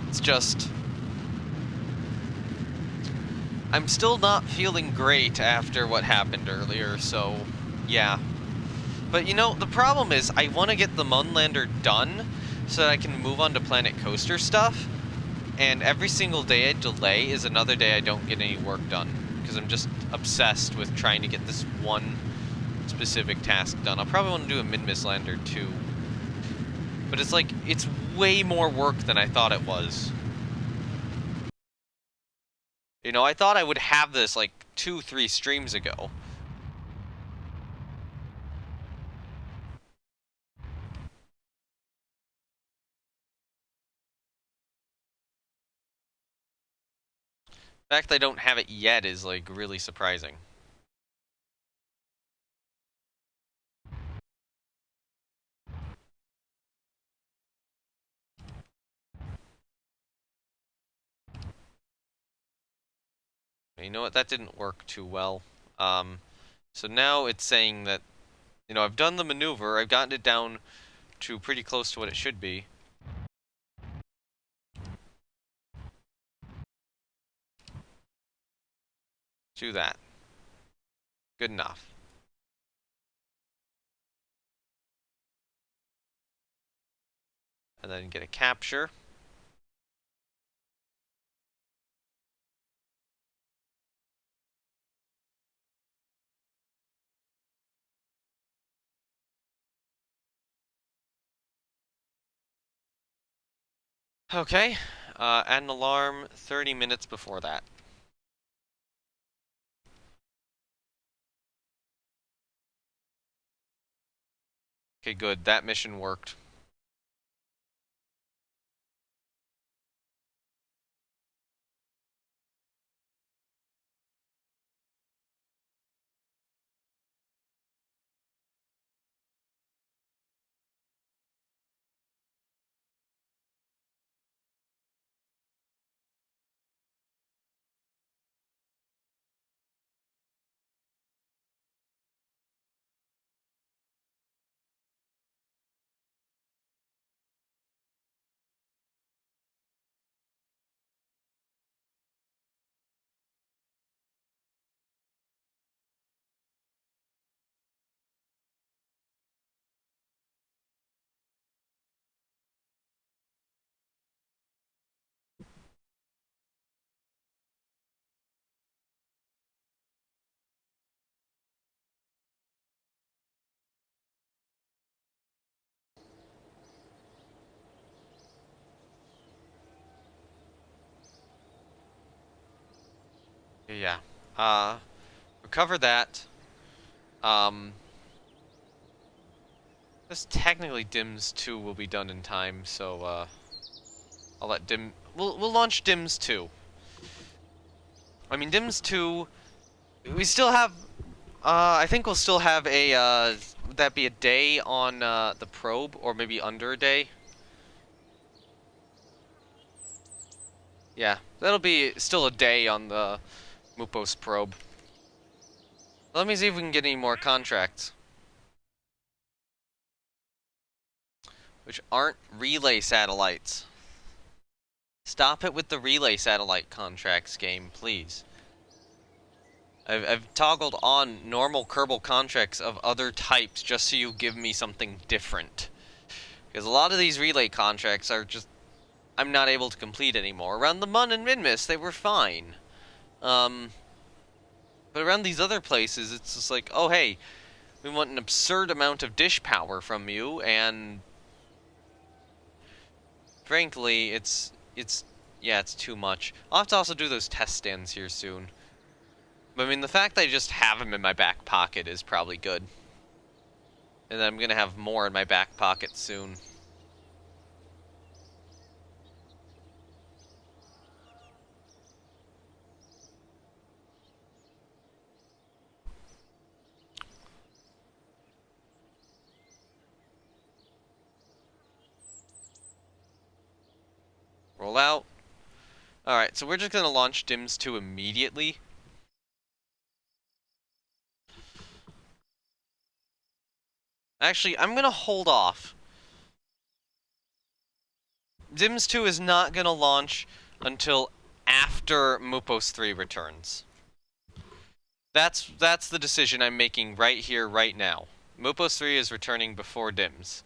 It's just... I'm still not feeling great after what happened earlier, so yeah. But you know, the problem is I want to get the Moonlander done so that I can move on to Planet Coaster stuff. And every single day I delay is another day I don't get any work done. Because I'm just obsessed with trying to get this one specific task done. I'll probably want to do a Minimus Lander too. But it's like, it's way more work than I thought it was. You know, I thought I would have this like 2-3 streams ago. The fact that I don't have it yet is like really surprising. You know what, that didn't work too well. So now it's saying that, you know, I've done the maneuver, I've gotten it down to pretty close to what it should be. Do that. Good enough. And then get a capture. Okay, add an alarm 30 minutes before that. Okay, good. That mission worked. Yeah. Recover that. Um, this technically DIMS 2 will be done in time, so, I'll let we'll launch DIMS 2. I mean, DIMS 2, we still have, I think we'll still have a, would that be a day on, the probe, or maybe under a day? Yeah, that'll be still a day on the Mupos probe. Let me see if we can get any more contracts. Which aren't relay satellites. Stop it with the relay satellite contracts, game, please. I've toggled on normal Kerbal contracts of other types just so you give me something different. Because a lot of these relay contracts are just... I'm not able to complete anymore. Around the Mun and Minimus, they were fine. But around these other places, it's just like, oh hey, we want an absurd amount of dish power from you, and... frankly, yeah, it's too much. I'll have to also do those test stands here soon. But I mean, the fact that I just have them in my back pocket is probably good. And then I'm gonna have more in my back pocket soon. Roll out. Alright, so we're just gonna launch DIMS 2 immediately. Actually, I'm gonna hold off. DIMS 2 is not gonna launch until after Mupos 3 returns. That's the decision I'm making right here, right now. Mupos 3 is returning before DIMS.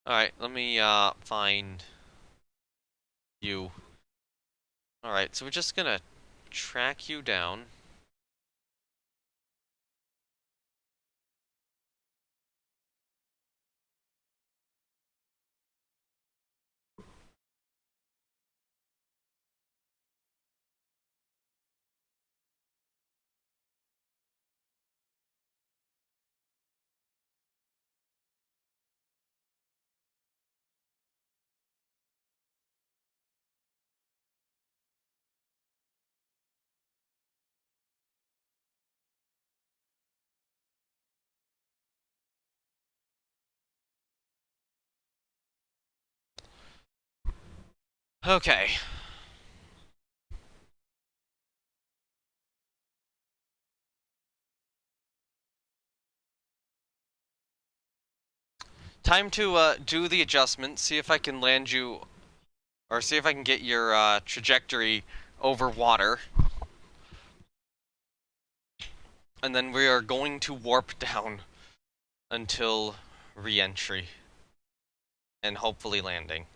Alright, let me find you. Alright, so we're just gonna track you down. Okay. Time to do the adjustment, see if I can land you, or see if I can get your trajectory over water. And then we are going to warp down until re-entry. And hopefully landing.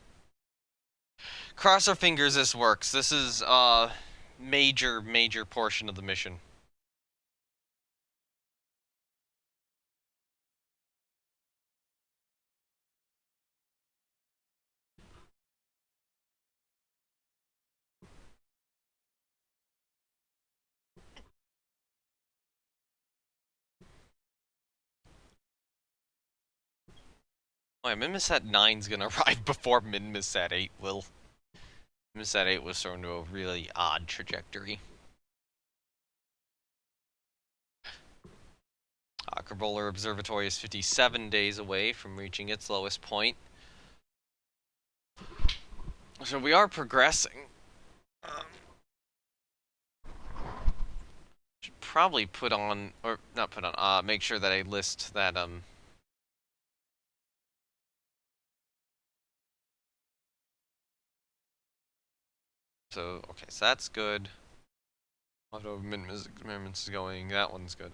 Cross our fingers this works. This is a major portion of the mission. Oh, yeah, Minmisat 9's gonna arrive before Minmisat 8 will. Minmisat 8 was thrown to a really odd trajectory. Kerbola Observatory is 57 days away from reaching its lowest point. So we are progressing. Should probably put on, or not put on, make sure that I list that, So, okay, so that's good. Auto Minimus experiments is going, that one's good.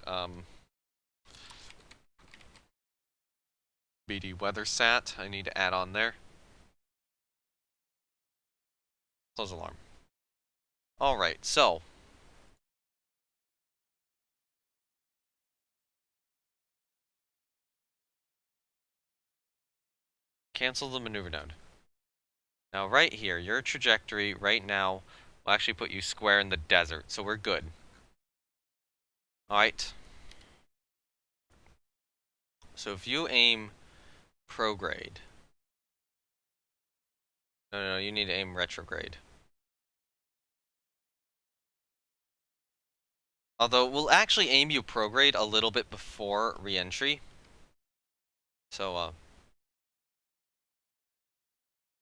BD WeatherSat, I need to add on there. Close alarm. Alright, so. Cancel the maneuver node. Now right here, your trajectory right now will actually put you square in the desert, so we're good. Alright. So if you aim prograde. No, you need to aim retrograde. Although, we'll actually aim you prograde a little bit before re-entry. So,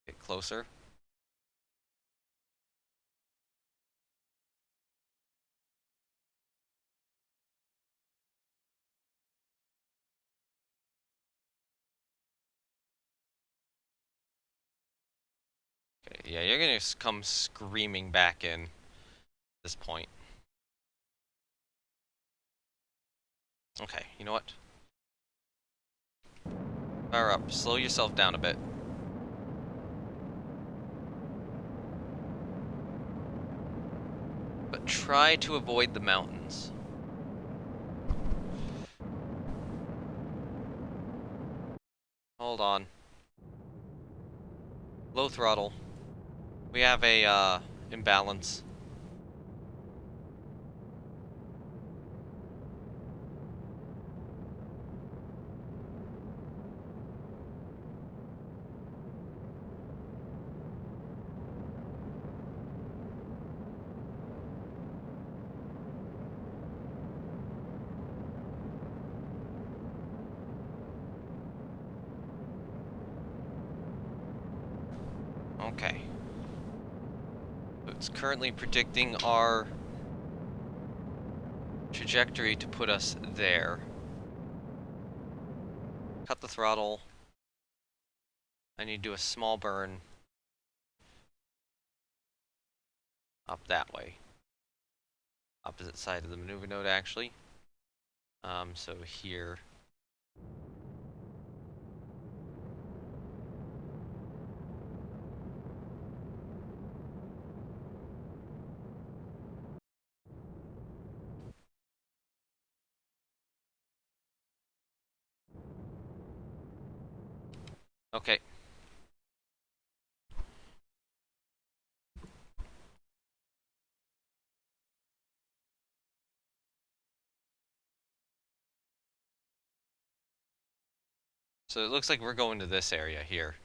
get closer. Okay, yeah, you're gonna come screaming back in at this point. Okay, you know what? Fire up. Slow yourself down a bit. But try to avoid the mountains. Hold on. Low throttle. We have a, imbalance. Okay. It's currently predicting our trajectory to put us there. Cut the throttle. I need to do a small burn up that way. Opposite side of the maneuver node, actually. So here. Okay. So it looks like we're going to this area here.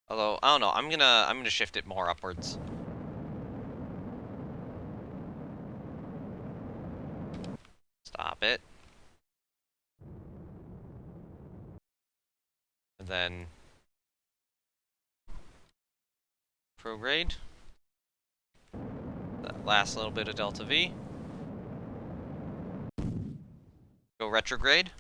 Although, I don't know, I'm gonna shift it more upwards. Stop it. And then prograde. That last little bit of delta V. Go retrograde.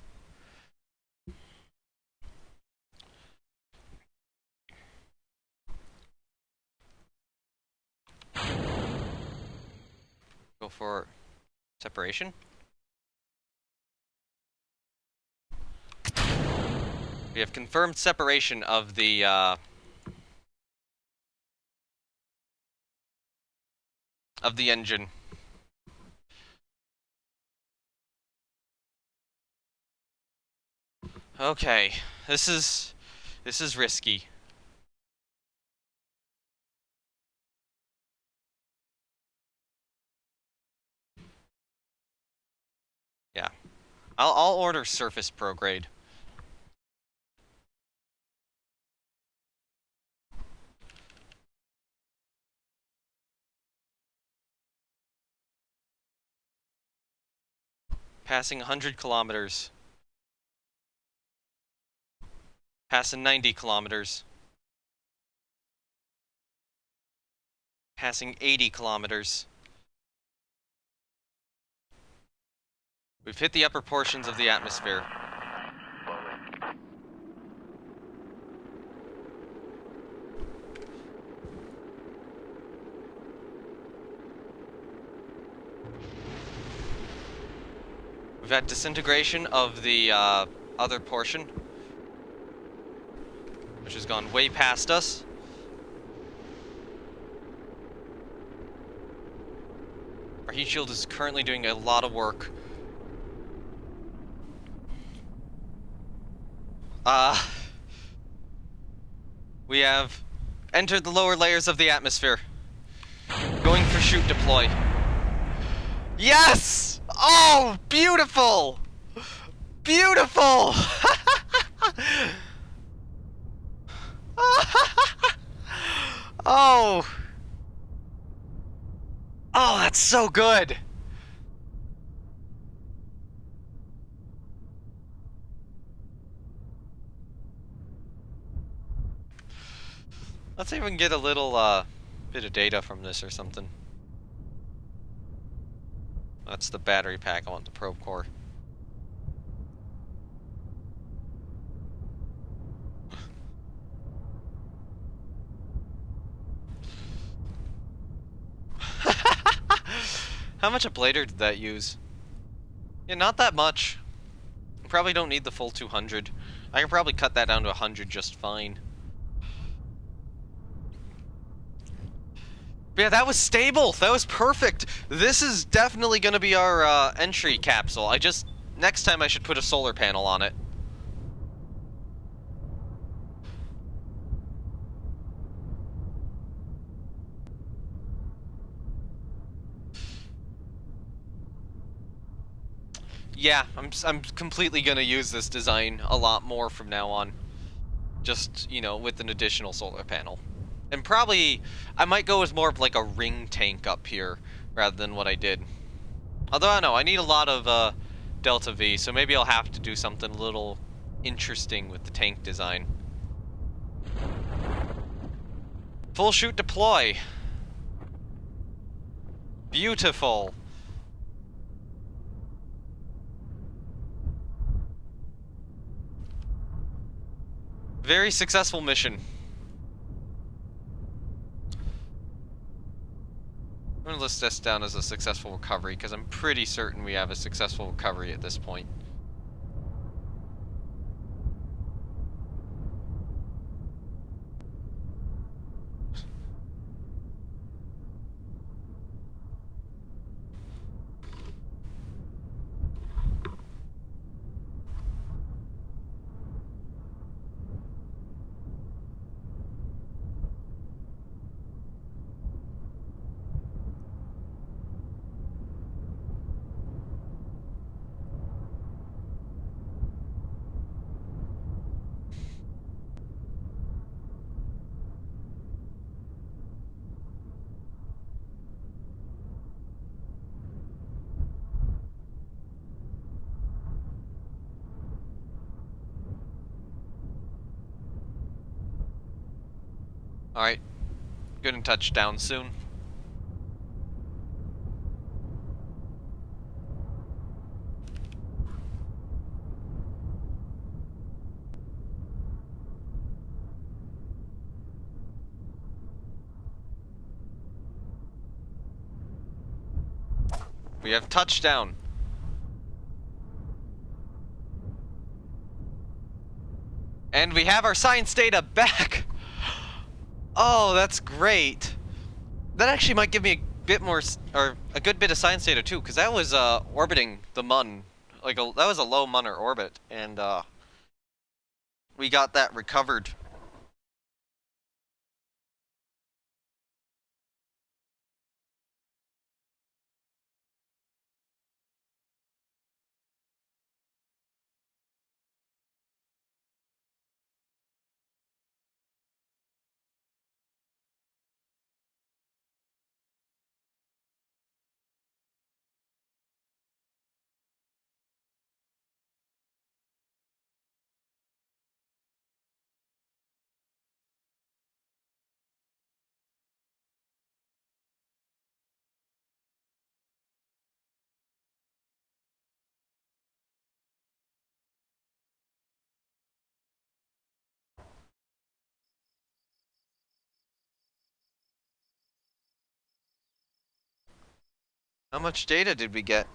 for separation. We have confirmed separation of the engine. Okay, this is risky. Yeah, I'll order Surface Pro grade. Passing 100 kilometers. Passing 90 kilometers. Passing 80 kilometers. We've hit the upper portions of the atmosphere. We've had disintegration of the other portion, which has gone way past us. Our heat shield is currently doing a lot of work. We have entered the lower layers of the atmosphere. Going for shoot deploy. Yes! Oh, beautiful! Beautiful! Oh! Oh, that's so good! Let's see if we can get a little bit of data from this or something. That's the battery pack. I want the probe core. How much ablator did that use? Yeah, not that much. Probably don't need the full 200. I can probably cut that down to 100 just fine. But yeah, that was stable. That was perfect. This is definitely going to be our entry capsule. Next time I should put a solar panel on it. Yeah, I'm completely going to use this design a lot more from now on. Just, you know, with an additional solar panel. And probably, I might go with more of like a ring tank up here, rather than what I did. Although, I don't know, I need a lot of Delta V, so maybe I'll have to do something a little interesting with the tank design. Full shoot deploy. Beautiful. Very successful mission. I'm going to list this down as a successful recovery, because I'm pretty certain we have a successful recovery at this point. Alright, good and touch down soon. We have touchdown. And we have our science data back. Oh, that's great. That actually might give me a bit more, or a good bit of science data too, because that was orbiting the Mun. Like, that was a low Munner orbit, and we got that recovered. How much data did we get?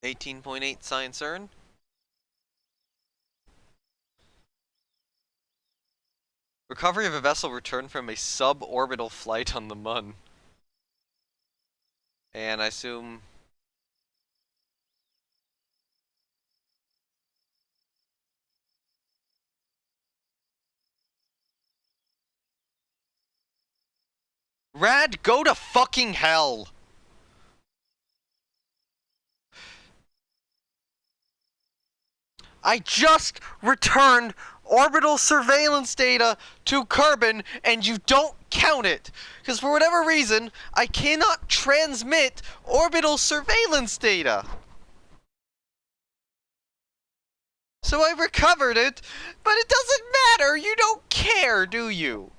18.8 science earn? Recovery of a vessel returned from a suborbital flight on the Mun. And I assume... Rad, go to fucking hell! I just returned orbital surveillance data to Kerbin, and you don't count it! Because for whatever reason, I cannot transmit orbital surveillance data! So I recovered it, but it doesn't matter! You don't care, do you?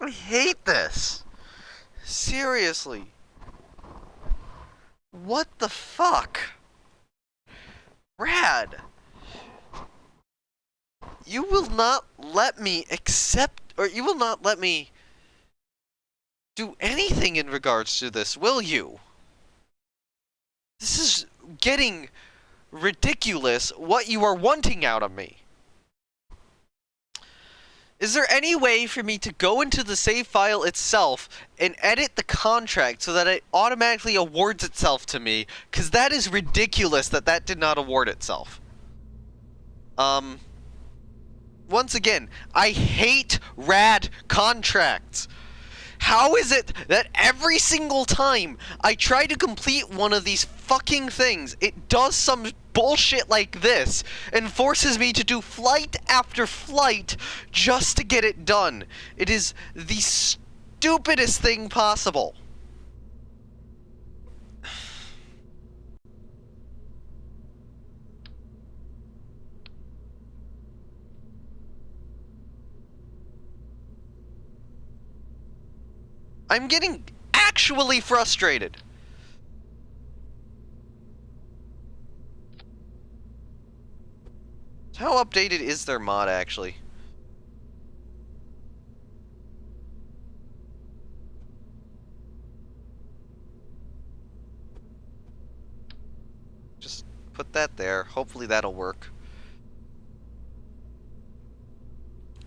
I hate this! Seriously. What the fuck? Rad! You will not let me accept, or you will not let me do anything in regards to this, will you? This is getting ridiculous, what you are wanting out of me. Is there any way for me to go into the save file itself and edit the contract so that it automatically awards itself to me? Because that is ridiculous that that did not award itself. Once again, I hate rad contracts. How is it that every single time I try to complete one of these fucking things, it does some bullshit like this and forces me to do flight after flight just to get it done? It is the stupidest thing possible. I'm getting actually frustrated. How updated is their mod, actually? Just put that there. Hopefully that'll work.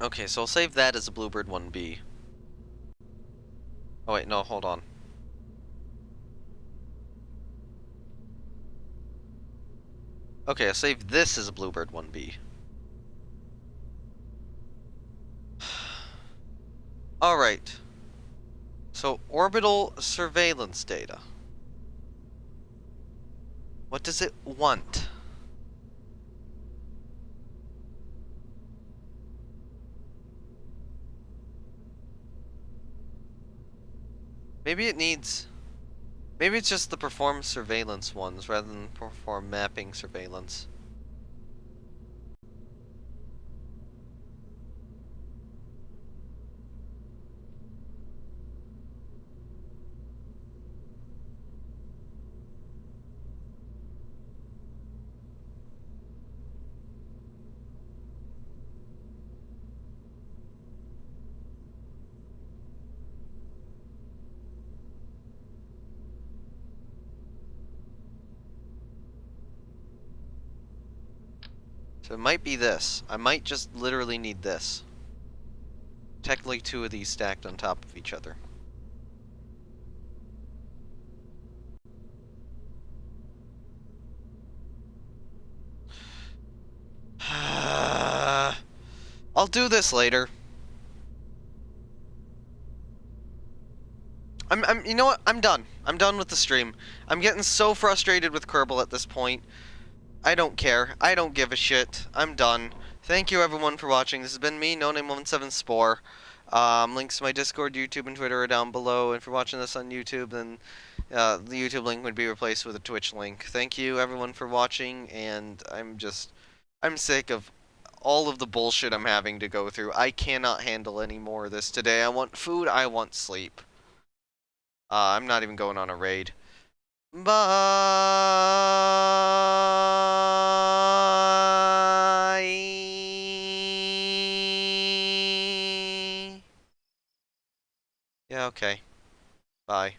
Okay, so I'll save that as a Bluebird 1B. Oh wait, no, hold on. Okay, I'll save this as a Bluebird 1B. Alright. So, orbital surveillance data. What does it want? Maybe it needs... Maybe it's just the perform surveillance ones rather than perform mapping surveillance. So it might be this. I might just literally need this. Technically 2 of these stacked on top of each other. I'll do this later. you know what? I'm done. I'm done with the stream. I'm getting so frustrated with Kerbal at this point. I don't care. I don't give a shit. I'm done. Thank you everyone for watching. This has been me, NoName17Spore. Links to my Discord, YouTube, and Twitter are down below. And if you're watching this on YouTube, then the YouTube link would be replaced with a Twitch link. Thank you everyone for watching, and I'm sick of all of the bullshit I'm having to go through. I cannot handle any more of this today. I want food, I want sleep. I'm not even going on a raid. Bye. Yeah, okay. Bye.